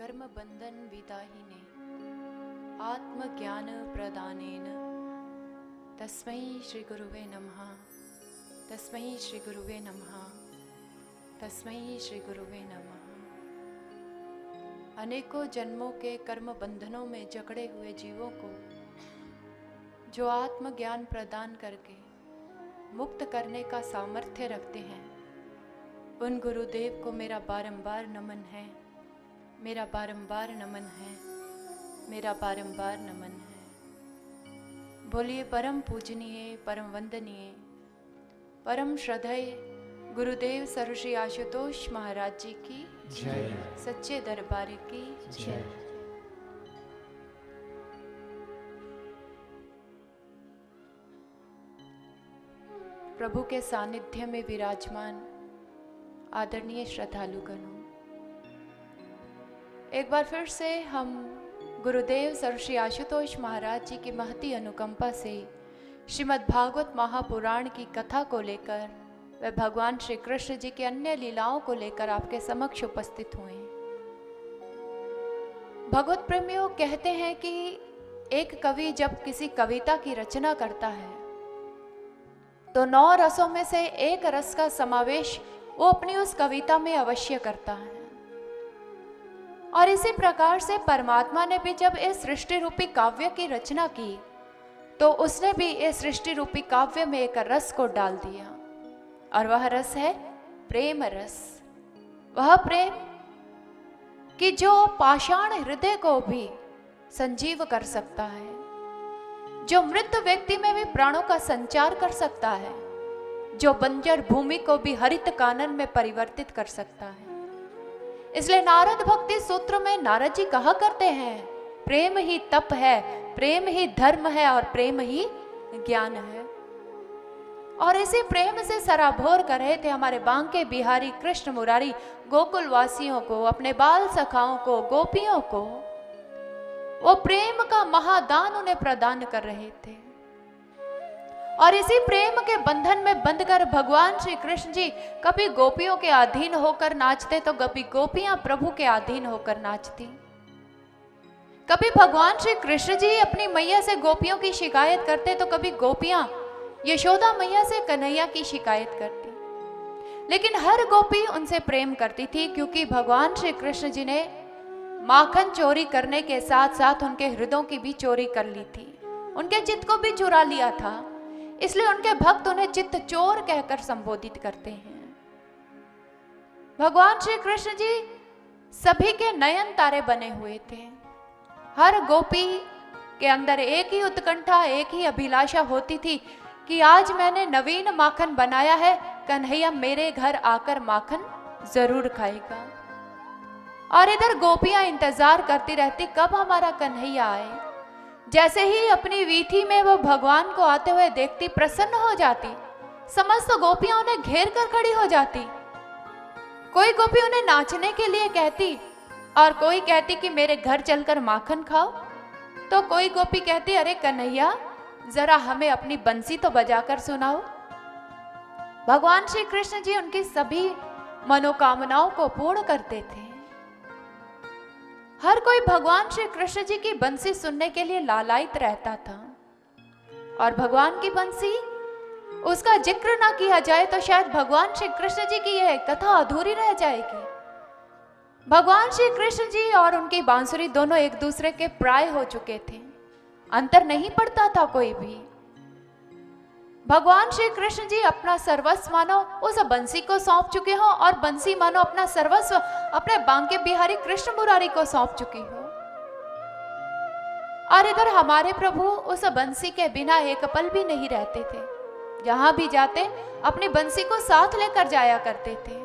कर्म बंधन विदाहिने आत्मज्ञान प्रदानेन तस्मै श्री गुरुवे नमः, तस्मै श्री गुरुवे नमः, तस्मै श्री गुरुवे नमः। अनेकों जन्मों के कर्म बंधनों में जकड़े हुए जीवों को जो आत्मज्ञान प्रदान करके मुक्त करने का सामर्थ्य रखते हैं, उन गुरुदेव को मेरा बारंबार नमन है, मेरा बारंबार नमन है, मेरा बारंबार नमन है। बोलिए परम पूजनीय, परम वंदनीय, परम श्रद्धेय गुरुदेव सर्वश्री आशुतोष महाराज जी की जय। सच्चे दरबार की जय। प्रभु के सानिध्य में विराजमान आदरणीय श्रद्धालुगणों, एक बार फिर से हम गुरुदेव सर्वश्री आशुतोष महाराज जी की महती अनुकंपा से श्रीमद् भागवत महापुराण की कथा को लेकर व भगवान श्री कृष्ण जी की अन्य लीलाओं को लेकर आपके समक्ष उपस्थित हुए। भगवत प्रेमियों कहते हैं कि एक कवि जब किसी कविता की रचना करता है तो 9 रसों में से एक रस का समावेश वो अपनी उस कविता में अवश्य करता है। और इसी प्रकार से परमात्मा ने भी जब इस सृष्टि रूपी काव्य की रचना की तो उसने भी इस सृष्टि रूपी काव्य में एक रस को डाल दिया, और वह रस है प्रेम रस। वह प्रेम कि जो पाषाण हृदय को भी संजीव कर सकता है, जो मृत व्यक्ति में भी प्राणों का संचार कर सकता है, जो बंजर भूमि को भी हरित कानन में परिवर्तित कर सकता है। इसलिए नारद भक्ति सूत्र में नारद जी कहा करते हैं, प्रेम ही तप है, प्रेम ही धर्म है और प्रेम ही ज्ञान है। और इसी प्रेम से सराबोर कर रहे थे हमारे बांके बिहारी कृष्ण मुरारी गोकुल वासियों को, अपने बाल सखाओं को, गोपियों को। वो प्रेम का महादान उन्हें प्रदान कर रहे थे। और इसी प्रेम के बंधन में बंधकर भगवान श्री कृष्ण जी कभी गोपियों के अधीन होकर नाचते तो कभी गोपियां प्रभु के अधीन होकर नाचती। कभी भगवान श्री कृष्ण जी अपनी मैया से गोपियों की शिकायत करते तो कभी गोपियां यशोदा मैया से कन्हैया की शिकायत करती। लेकिन हर गोपी उनसे प्रेम करती थी, क्योंकि भगवान श्री कृष्ण जी ने माखन चोरी करने के साथ साथ उनके हृदयों की भी चोरी कर ली थी, उनके चित्त को भी चुरा लिया था। इसलिए उनके भक्त उन्हें चित्त चोर कहकर संबोधित करते हैं। भगवान श्री कृष्ण जी सभी के नयन तारे बने हुए थे। हर गोपी के अंदर एक ही उत्कंठा, एक ही अभिलाषा होती थी कि आज मैंने नवीन माखन बनाया है, कन्हैया मेरे घर आकर माखन जरूर खाएगा। और इधर गोपियां इंतजार करती रहती कब हमारा कन्हैया आए। जैसे ही अपनी वीथी में वो भगवान को आते हुए देखती, प्रसन्न हो जाती। समस्त गोपियां उन्हें घेर कर खड़ी हो जाती। कोई गोपी उन्हें नाचने के लिए कहती और कोई कहती कि मेरे घर चलकर माखन खाओ, तो कोई गोपी कहती अरे कन्हैया जरा हमें अपनी बंसी तो बजाकर सुनाओ। भगवान श्री कृष्ण जी उनकी सभी मनोकामनाओं को पूर्ण करते थे। हर कोई भगवान श्री कृष्ण जी की बंसी सुनने के लिए लालायित रहता था। और भगवान की बंसी, उसका जिक्र ना किया जाए तो शायद भगवान श्री कृष्ण जी की यह कथा अधूरी रह जाएगी। भगवान श्री कृष्ण जी और उनकी बांसुरी दोनों एक दूसरे के प्राय हो चुके थे, अंतर नहीं पड़ता था कोई भी। भगवान श्री कृष्ण जी अपना सर्वस्व मानो उस बंसी को सौंप चुके हो, और बंसी मानो अपना सर्वस्व अपने बांके बिहारी कृष्ण मुरारी को सौंप चुकी हो। और इधर हमारे प्रभु उस बंसी के बिना एक पल भी नहीं रहते थे। जहां भी जाते अपनी बंसी को साथ लेकर जाया करते थे।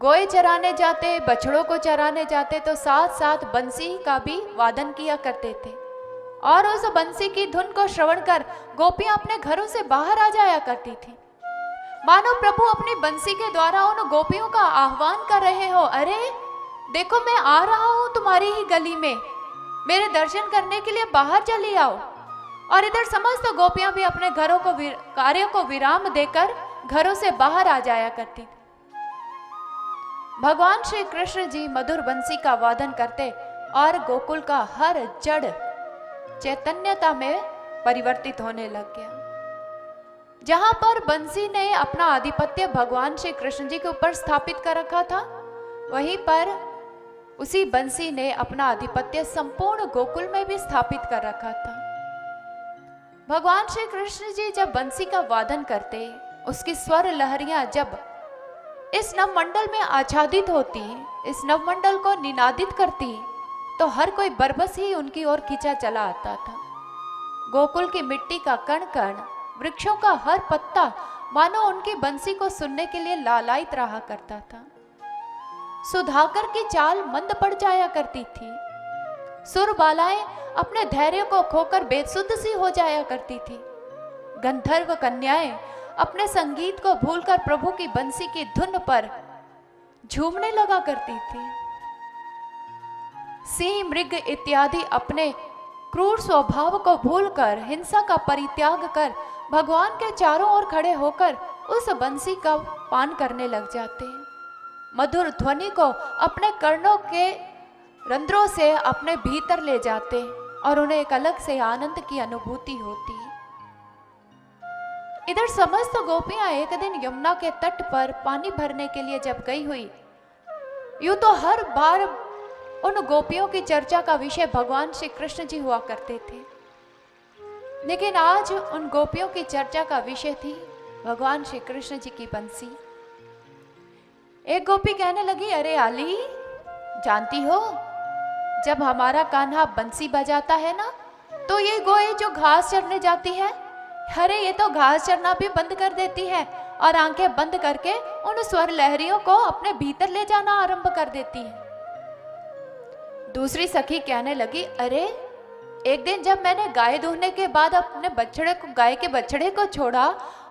गोए चराने जाते, बछड़ों को चराने जाते तो साथ साथ बंसी का भी वादन किया करते थे। और उस बंसी की धुन को श्रवण कर गोपियां अपने घरों से बाहर आ जाया करती थी, मानो प्रभु अपनी बंसी के द्वारा उन गोपियों का आह्वान कर रहे हो, अरे देखो मैं आ रहा हूं तुम्हारी ही गली में, मेरे दर्शन करने के लिए बाहर चली आओ। और इधर समस्त गोपियां भी अपने घरों को कार्यों को विराम देकर घरों से बाहर आ जाया करती थी। भगवान श्री कृष्ण जी मधुर बंसी का वादन करते और गोकुल का हर जड़ चैतन्यता में परिवर्तित होने लग गया। जहां पर बंसी ने अपना आधिपत्य भगवान श्री कृष्ण जी के ऊपर स्थापित कर रखा था, वहीं पर उसी बंसी ने अपना आधिपत्य संपूर्ण गोकुल में भी स्थापित कर रखा था। भगवान श्री कृष्ण जी जब बंसी का वादन करते, उसकी स्वर लहरियां जब इस नवमंडल में आच्छादित होती, इस नवमंडल को निनादित करती, तो हर कोई बरबस ही उनकी ओर खींचा चला आता था। गोकुल की मिट्टी का कण कण, वृक्षों का हर पत्ता मानो उनकी बंसी को सुनने के लिए लालायित रहा करता था। सुधाकर की चाल मंद पड़ जाया करती थी। सुरबालाएं अपने धैर्य को खोकर बेसुध सी हो जाया करती थी। गंधर्व कन्याएं अपने संगीत को भूलकर प्रभु की बंसी की धुन पर झूमने लगा करती थी। सिंह, मृग इत्यादि अपने क्रूर स्वभाव को भूलकर, हिंसा का परित्याग कर भगवान के चारों ओर खड़े होकर उस बंसी का पान करने लग जाते। मधुर ध्वनि को अपने कर्णों के रंध्रों से अपने भीतर ले जाते और उन्हें एक अलग से आनंद की अनुभूति होती। इधर समस्त गोपियां एक दिन यमुना के तट पर पानी भरने के लिए जब गई हुई, यूं तो हर बार उन गोपियों की चर्चा का विषय भगवान श्री कृष्ण जी हुआ करते थे, लेकिन आज उन गोपियों की चर्चा का विषय थी भगवान श्री कृष्ण जी की बंसी। एक गोपी कहने लगी, अरे आली, जानती हो जब हमारा कान्हा बंसी बजाता है ना, तो ये गोए जो घास चरने जाती है, अरे ये तो घास चरना भी बंद कर देती है और आंखें बंद करके उन स्वर लहरियों को अपने भीतर ले जाना आरंभ कर देती है। दूसरी सखी कहने लगी, अरे एक दिन जब मैंने गाय दूहने के बाद अपने बछड़े को, गाय के बछड़े को छोड़ा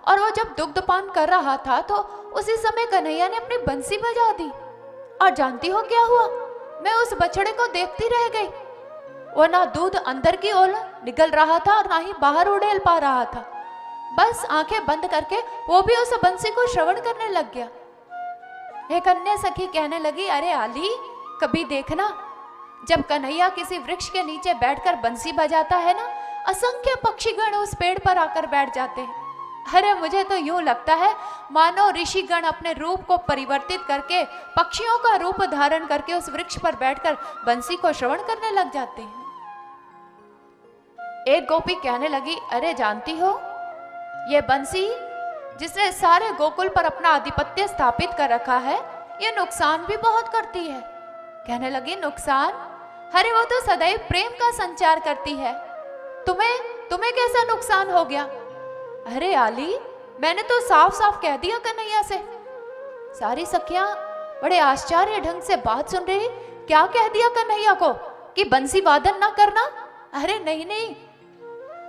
और वो जब दुग्धपान कर रहा था, तो उसी समय कन्हैया ने अपनी बंसी बजा दी और जानती हो क्या हुआ? मैं उस बछड़े को देखती रह गई। वो ना दूध अंदर की ओर निकल रहा था और ना ही बाहर उड़ेल पा रहा था। बस आंखें बंद करके वो भी उस बंसी को श्रवण करने लग गया। एक अन्य सखी कहने लगी, अरे आली, कभी देखना जब कन्हैया किसी वृक्ष के नीचे बैठकर बंसी बजाता है ना, असंख्य पक्षीगण उस पेड़ पर आकर बैठ जाते हैं। अरे मुझे तो यूं लगता है मानो ऋषिगण अपने रूप को परिवर्तित करके पक्षियों का रूप धारण करके उस वृक्ष पर बैठकर बंसी को श्रवण करने लग जाते हैं। एक गोपी कहने लगी, अरे जानती हो, ये बंसी जिसने सारे गोकुल पर अपना आधिपत्य स्थापित कर रखा है, ये नुकसान भी बहुत करती है। कहने लगी, नुकसान? अरे वो तो सदैव प्रेम का संचार करती है। तुम्हें कैसा नुकसान हो गया? अरे आली, मैंने तो साफ साफ कह दिया कन्हैया से। सारी सखियां बड़े आश्चर्य ढंग से बात सुन रही। क्या कह दिया कन्हैया को कि बंसी वादन ना करना? अरे नहीं,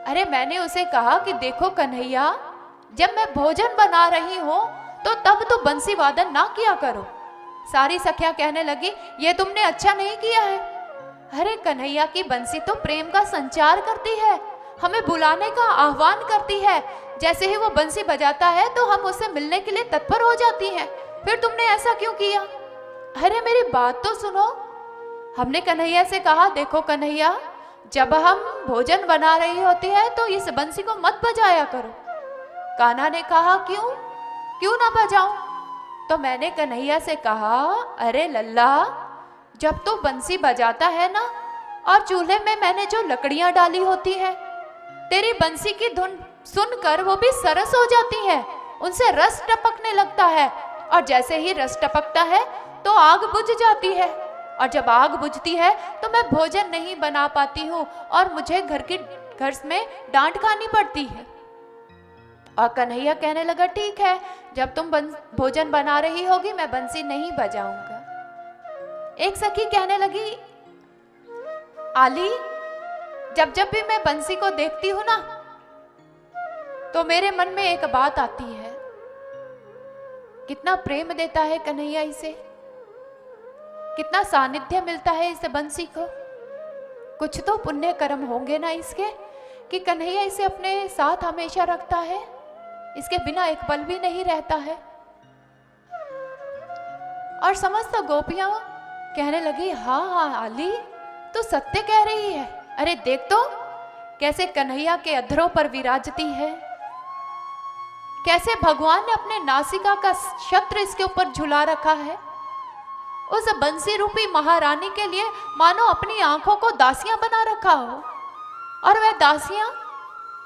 अरे मैंने उसे कहा कि देखो कन्हैया, जब मैं भोजन बना रही हूं तो तब तो बंसी वादन ना किया करो। सारी सखियां कहने लगी, ये तुमने अच्छा नहीं किया है। अरे कन्हैया की बंसी तो प्रेम का संचार करती है, हमें बुलाने का आह्वान करती है। जैसे ही वो बंसी बजाता है तो हम उससे मिलने के लिए तत्पर हो जाती हैं। फिर तुमने ऐसा क्यों किया? अरे मेरी बात तो सुनो। हमने कन्हैया से कहा, देखो कन्हैया, जब हम भोजन बना रही होती है तो इस बंसी को मत बजाया करो। कान्हा ने कहा, क्यों ना बजाऊं? तो मैंने कन्हैया से कहा, अरे लल्ला, जब तू बंसी बजाता है ना और चूल्हे में मैंने जो लकड़ियां डाली होती है, तेरी बंसी की धुन सुनकर वो भी सरस हो जाती है, उनसे रस टपकने लगता है, और जैसे ही रस टपकता है तो आग बुझ जाती है, और जब आग बुझती है तो मैं भोजन नहीं बना पाती हूँ और मुझे घर में डांट खानी पड़ती है। और कन्हैया कहने लगा, ठीक है, जब तुम भोजन बना रही होगी मैं बंसी नहीं बजाऊंगा। एक सखी कहने लगी, आली, जब भी मैं बंसी को देखती हूं ना तो मेरे मन में एक बात आती है, कितना प्रेम देता है कन्हैया इसे, कितना सानिध्य मिलता है इस बंसी को। कुछ तो पुण्य कर्म होंगे ना इसके कि कन्हैया इसे अपने साथ हमेशा रखता है, इसके बिना एक पल भी नहीं रहता है। और समस्त गोपियां कहने लगी, हाँ हाँ आली, तू सत्य कह रही है। अरे देख तो कैसे कन्हैया के अधरों पर विराजती है, कैसे भगवान ने अपने नासिका का छत्र इसके ऊपर झुला रखा है। उस बंसी रूपी महारानी के लिए मानो अपनी आंखों को दासियां बना रखा हो, और वह दासियां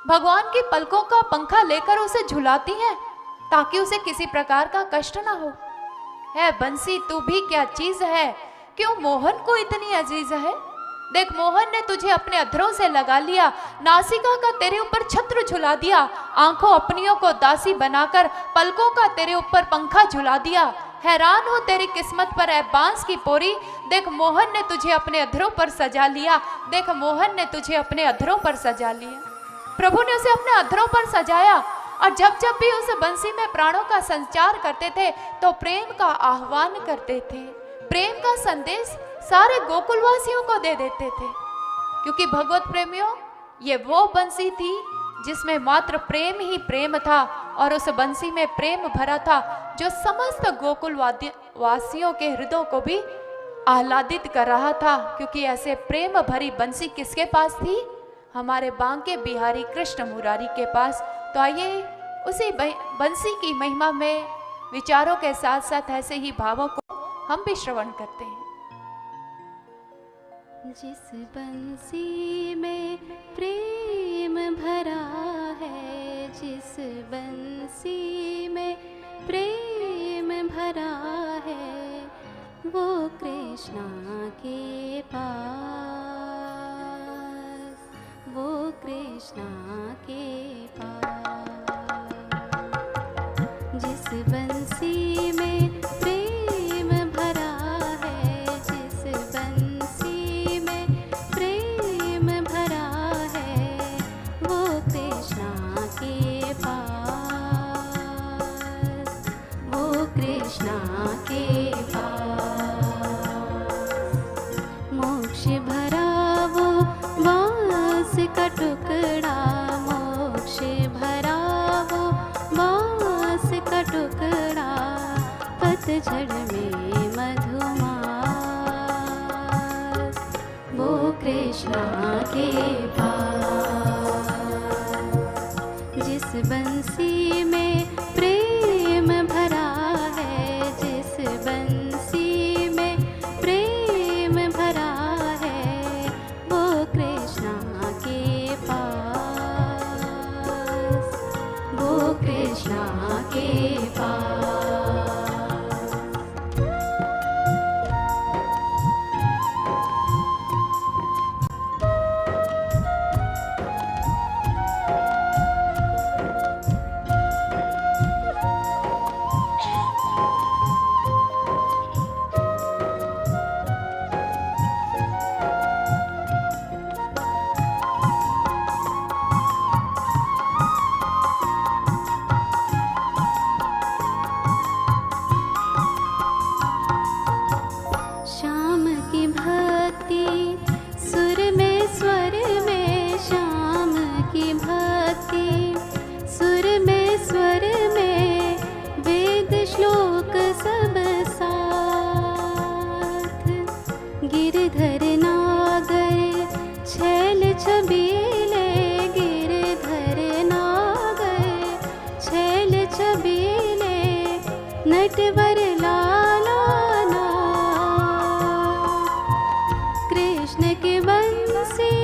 भगवान की पलकों का पंखा लेकर उसे झुलाती हैं ताकि उसे किसी प्रकार का कष्ट ना हो। है बंसी, तू भी क्या चीज है, क्यों मोहन को इतनी अजीज है। देख, मोहन ने तुझे अपने अधरों से लगा लिया, नासिका का तेरे ऊपर छत्र झुला दिया, आंखों अपनियों को दासी बनाकर पलकों का तेरे ऊपर पंखा झुला दिया। हैरान हो तेरी किस्मत पर ऐ बांस की पोरी। देख, मोहन ने तुझे अपने अधरों पर सजा लिया। देख, मोहन ने तुझे अपने अधरों पर सजा लिया। प्रभु ने उसे अपने अधरों पर सजाया, और जब जब भी उस बंसी में प्राणों का संचार करते थे तो प्रेम का आह्वान करते थे, प्रेम का संदेश सारे गोकुलवासियों को दे देते थे। क्योंकि भगवत प्रेमियों, ये वो बंसी थी जिसमें मात्र प्रेम ही प्रेम था, और उस बंसी में प्रेम भरा था जो समस्त गोकुल वासियों के हृदयों को भी आह्लादित कर रहा था। क्योंकि ऐसे प्रेम भरी बंसी किसके पास थी? हमारे बांके बिहारी कृष्ण मुरारी के पास। तो आइए उसी बंसी की महिमा में विचारों के साथ साथ ऐसे ही भावों को हम भी श्रवण करते हैं। जिस बंसी में प्रेम भरा है, जिस बंसी में प्रेम भरा है, वो कृष्णा के पास, वो कृष्णा के पास। जिस बंसी में प्रेम भरा है, जिस बंसी में प्रेम भरा है, वो कृष्णा के पास, वो कृष्णा के पास। मोक्ष भरा वो बांस का टुकड़ा, मोक्ष भरा वो बांस का टुकड़ा, पतझड़ में मधुमास, वो कृष्णा के पास। जिस बंसी में प्रेम भरा है, जिस बंसी में प्रेम भरा है, वो कृष्णा के पास, वो कृष्णा के पास। श्याम की भक्ति सुर में स्वर में, श्याम की भक्ति सुर में स्वर में, वेद श्लोक सब साथ। गिरधर नागर छैल छबीले, गिरधर नागर छैल छबीले, नटवर लाला कृष्ण के बंसी,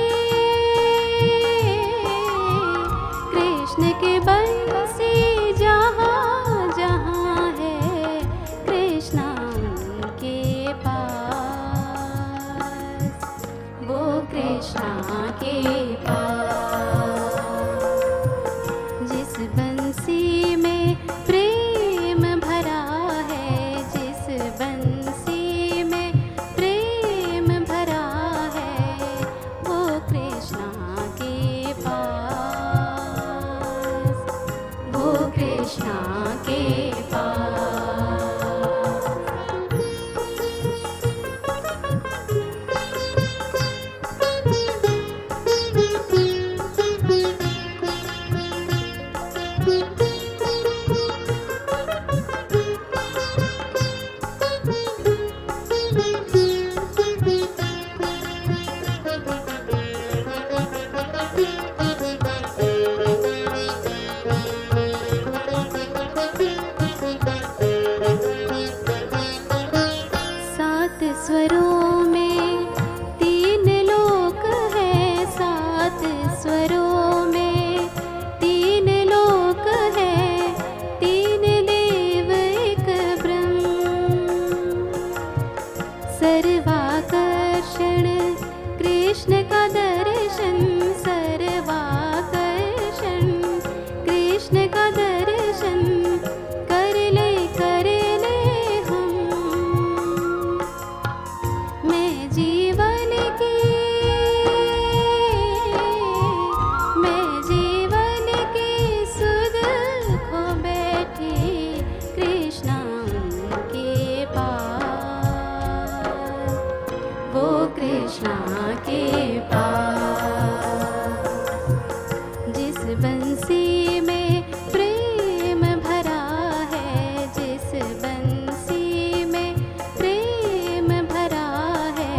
कृष्ण के बंसी जहाँ जहाँ है, कृष्णा के पास, वो कृष्णा के पास। जिस बंसी में प्रेम भरा है, जिस बंसी में प्रेम भरा है, वो कृष्णा के पास, वो कृष्णा के पास। सात स्वरों में तीन लोक है, सात स्वरों में तीन लोक है, तीन देव एक ब्रह्म। सर्वाकर्षण कृष्ण का दर्शन, सर्वाकर्षण कृष्ण का दर्शन कर ले हम। मैं जीवन की सुध खो बैठी कृष्णा के पास, वो कृष्णा के पास। जिस बंसी में प्रेम भरा है, जिस बंसी में प्रेम भरा है,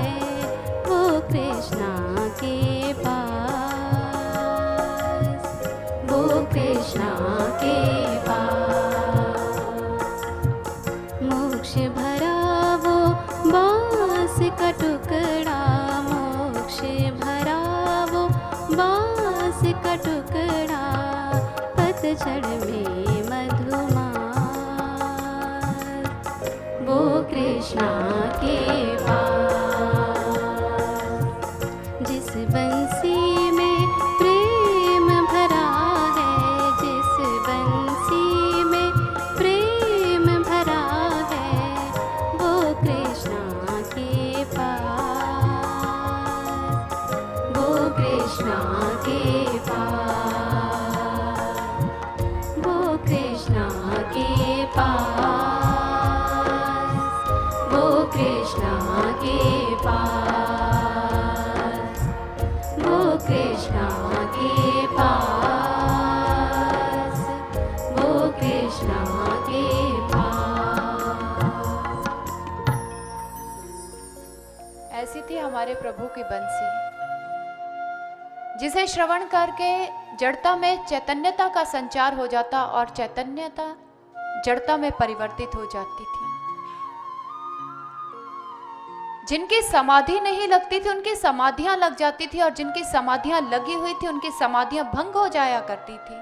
वो कृष्णा के पास, वो कृष्णा के पास। मोक्ष भरा वो बांस का टुकड़ा, मोक्ष भरा वो बांस का टुकड़ा, पतझड़ में मधुमास, वो कृष्णा के पास। जिस बंसी में प्रेम भरा है, जिस बंसी में प्रेम भरा है, वो कृष्णा के पास, वो कृष्णा के पास, वो कृष्णा के पास, वो कृष्णा के पास, वो कृष्णा के पास, वो कृष्णा के पास। ऐसी थी हमारे प्रभु की बंसी, जिसे श्रवण करके जड़ता में चैतन्यता का संचार हो जाता और चैतन्यता जड़ता में परिवर्तित हो जाती थी। जिनकी समाधि नहीं लगती थी उनकी समाधियां लग जाती थी, और जिनकी समाधियां लगी हुई थी उनकी समाधियां भंग हो जाया करती थी।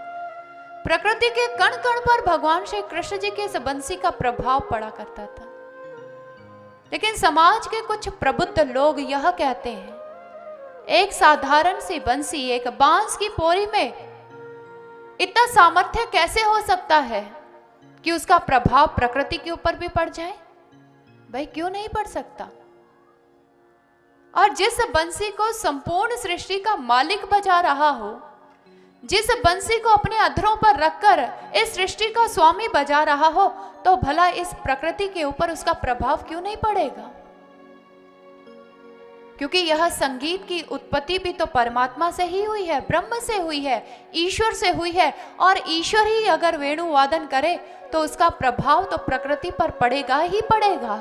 प्रकृति के कण कण पर भगवान श्री कृष्ण जी के इस बंसी का प्रभाव पड़ा करता था। लेकिन समाज के कुछ प्रबुद्ध लोग यह कहते हैं, एक साधारण सी बंसी, एक बांस की पोरी में इतना सामर्थ्य कैसे हो सकता है कि उसका प्रभाव प्रकृति के ऊपर भी पड़ जाए? भाई क्यों नहीं पड़ सकता? और जिस बंसी को संपूर्ण सृष्टि का मालिक बजा रहा हो, जिस बंसी को अपने अधरों पर रखकर इस सृष्टि का स्वामी बजा रहा हो, तो भला इस प्रकृति के ऊपर उसका प्रभाव क्यों नहीं पड़ेगा? क्योंकि यह संगीत की उत्पत्ति भी तो परमात्मा से ही हुई है, ब्रह्म से हुई है, ईश्वर से हुई है। और ईश्वर ही अगर वेणु वादन करे तो उसका प्रभाव तो प्रकृति पर पड़ेगा ही पड़ेगा।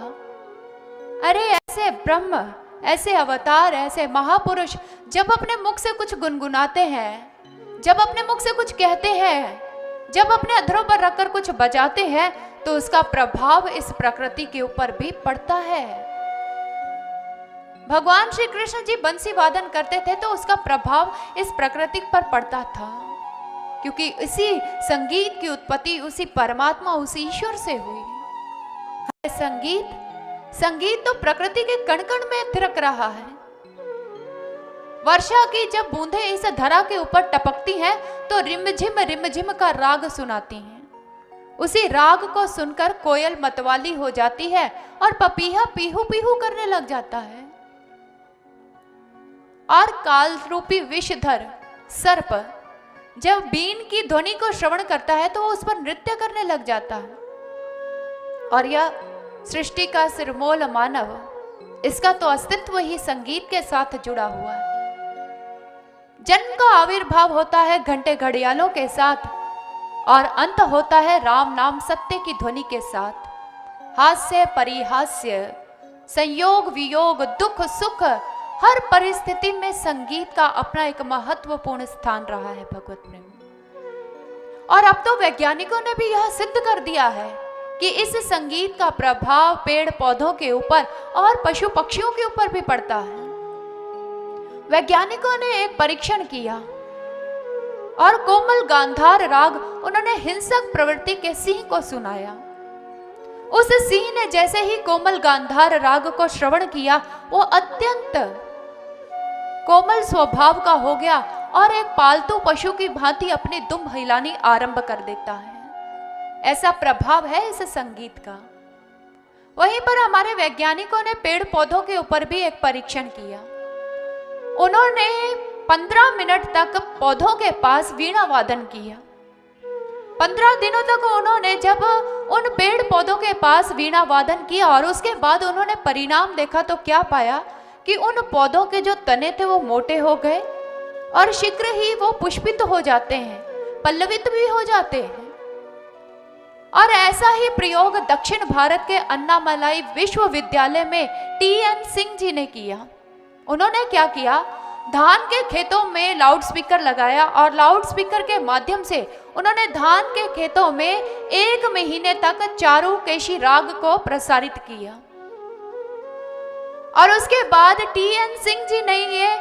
अरे ऐसे ब्रह्म, ऐसे अवतार, ऐसे महापुरुष जब अपने मुख से कुछ गुनगुनाते हैं, जब अपने मुख से कुछ कहते हैं, जब अपने अधरों पर रखकर कुछ बजाते हैं, तो उसका प्रभाव इस प्रकृति के ऊपर भी पड़ता है। भगवान श्री कृष्ण जी बंसी वादन करते थे तो उसका प्रभाव इस प्रकृति पर पड़ता था, क्योंकि इसी संगीत की उत्पत्ति उसी परमात्मा, उसी ईश्वर से हुई। संगीत तो प्रकृति के कण कण में थिरक रहा है। वर्षा की जब बूंदें इस धरा के ऊपर टपकती हैं तो रिमझिम का राग सुनाती हैं। उसी राग को सुनकर कोयल मतवाली हो जाती है और पपीहा पीहू पीहू करने लग जाता है। और काल रूपी विषधर सर्प जब बीन की ध्वनि को श्रवण करता है तो वो उस पर नृत्य करने लग जाता है। और यह सृष्टि का सिरमौर मानव, इसका तो अस्तित्व ही संगीत के साथ जुड़ा हुआ है। जन्म का आविर्भाव होता है घंटे घड़ियालों के साथ, और अंत होता है राम नाम सत्य की ध्वनि के साथ। हास्य परिहास्य, संयोग वियोग, दुख सुख, हर परिस्थिति में संगीत का अपना एक महत्वपूर्ण स्थान रहा है भगवत प्रेम। और अब तो वैज्ञानिकों ने भी यह सिद्ध कर दिया है कि इस संगीत का प्रभाव पेड़ पौधों के ऊपर और पशु पक्षियों के ऊपर भी पड़ता है। वैज्ञानिकों ने एक परीक्षण किया और कोमल गांधार राग उन्होंने हिंसक प्रवृत्ति के सिंह को सुनाया। उस सिंह ने जैसे ही कोमल गांधार राग को श्रवण किया, वो अत्यंत कोमल स्वभाव का हो गया और एक पालतू पशु की भांति अपनी दुम हिलानी आरंभ कर देता है। ऐसा प्रभाव है इस संगीत का। वहीं पर हमारे वैज्ञानिकों ने पेड़ पौधों के ऊपर भी एक परीक्षण किया। उन्होंने 15 मिनट तक पौधों के पास वीणा वादन किया। 15 दिनों तक उन्होंने जब उन पेड़ पौधों के पास वीणा वादन किया और उसके बाद उन्होंने परिणाम देखा तो क्या पाया कि उन पौधों के जो तने थे वो मोटे हो गए और शीघ्र ही वो पुष्पित हो जाते हैं, पल्लवित भी हो जाते हैं। और ऐसा ही प्रयोग दक्षिण भारत के अन्नामलाई विश्वविद्यालय में टी.एन. सिंह जी ने किया। उन्होंने क्या किया, धान के खेतों में लाउडस्पीकर लगाया और लाउडस्पीकर के माध्यम से उन्होंने धान के खेतों में 1 महीने तक चारुकेशी राग को प्रसारित किया। और उसके बाद टी.एन. सिंह जी ने ये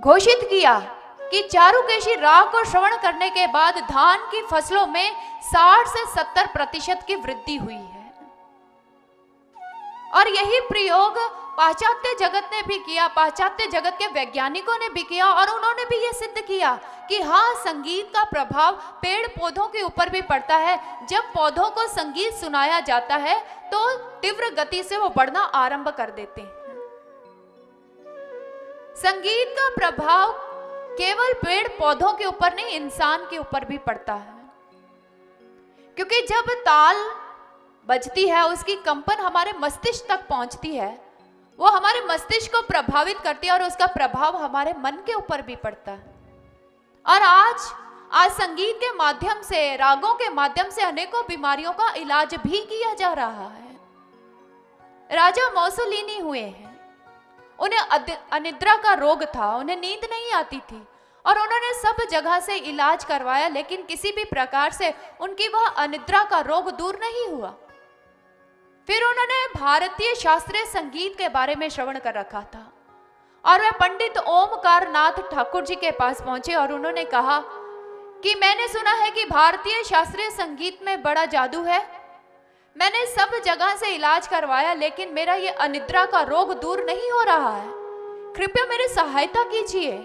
घोषित किया कि चारुकेशी राग को श्रवण करने के बाद धान की फसलों में 60 से 70% की वृद्धि हुई है। और यही प्रयोग पाश्चात्य जगत ने भी किया, पाश्चात्य जगत के वैज्ञानिकों ने भी किया और उन्होंने भी ये सिद्ध किया कि हाँ, संगीत का प्रभाव पेड़ पौधों के ऊपर भी पड़ता है। जब पौधों को संगीत सुनाया जाता है तो तीव्र गति से वो बढ़ना आरंभ कर देते हैं। संगीत का प्रभाव केवल पेड़ पौधों के ऊपर नहीं, इंसान के ऊपर भी पड़ता है। क्योंकि जब ताल बजती है, उसकी कंपन हमारे मस्तिष्क तक पहुंचती है, वो हमारे मस्तिष्क को प्रभावित करती है और उसका प्रभाव हमारे मन के ऊपर भी पड़ता है। और आज संगीत के माध्यम से, रागों के माध्यम से अनेकों बीमारियों का इलाज भी किया जा रहा है। राजा मोसोलिनी हुए हैं, उन्हें अनिद्रा का रोग था, उन्हें नींद नहीं आती थी और उन्होंने सब जगह से इलाज करवाया, लेकिन किसी भी प्रकार से उनकी वह अनिद्रा का रोग दूर नहीं हुआ। फिर उन्होंने भारतीय शास्त्रीय संगीत के बारे में श्रवण कर रखा था और वे पंडित ओमकार नाथ ठाकुर जी के पास पहुंचे और उन्होंने कहा कि मैंने सुना है कि भारतीय शास्त्रीय संगीत में बड़ा जादू है। मैंने सब जगह से इलाज करवाया, लेकिन मेरा ये अनिद्रा का रोग दूर नहीं हो रहा है, कृपया मेरी सहायता कीजिए।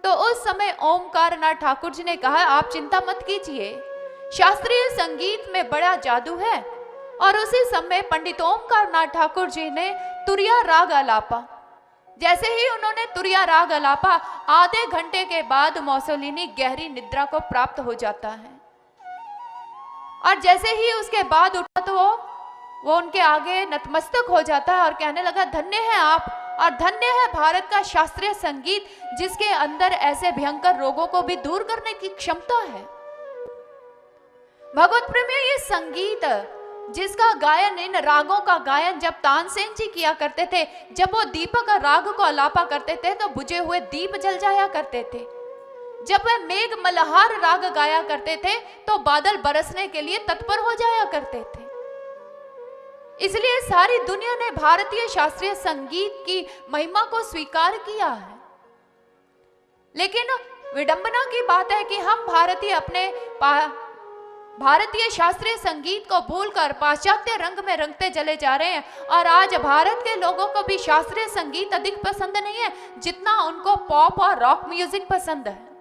तो उस समय ओमकार नाथ ठाकुर जी ने कहा, आप चिंता मत कीजिए, शास्त्रीय संगीत में बड़ा जादू है। और उसी समय पंडित ओमकार नाथ ठाकुर जी ने तुरिया राग आलापा। जैसे ही उन्होंने तुरिया राग आलापा, आधे घंटे के बाद मोसोलिनी गहरी निद्रा को प्राप्त हो जाता है। और जैसे ही उसके बाद उठा तो वो उनके आगे नतमस्तक हो जाता है और कहने लगा, धन्य है आप और धन्य है भारत का शास्त्रीय संगीत, जिसके अंदर ऐसे भयंकर रोगों को भी दूर करने की क्षमता है। भगवत प्रेमियों, ये संगीत जिसका गायन, इन रागों का गायन जब तानसेन जी किया करते थे, जब वो दीपक राग को आलापा करते थे तो बुझे हुए दीप जल जाया करते थे। जब वह मेघ मल्हार राग गाया करते थे तो बादल बरसने के लिए तत्पर हो जाया करते थे। इसलिए सारी दुनिया ने भारतीय शास्त्रीय संगीत की महिमा को स्वीकार किया है। लेकिन विडंबना की बात है कि हम भारतीय शास्त्रीय संगीत को भूलकर पाश्चात्य रंग में रंगते चले जा रहे हैं। और आज भारत के लोगों को भी शास्त्रीय संगीत अधिक पसंद नहीं है जितना उनको पॉप और रॉक म्यूजिक पसंद है।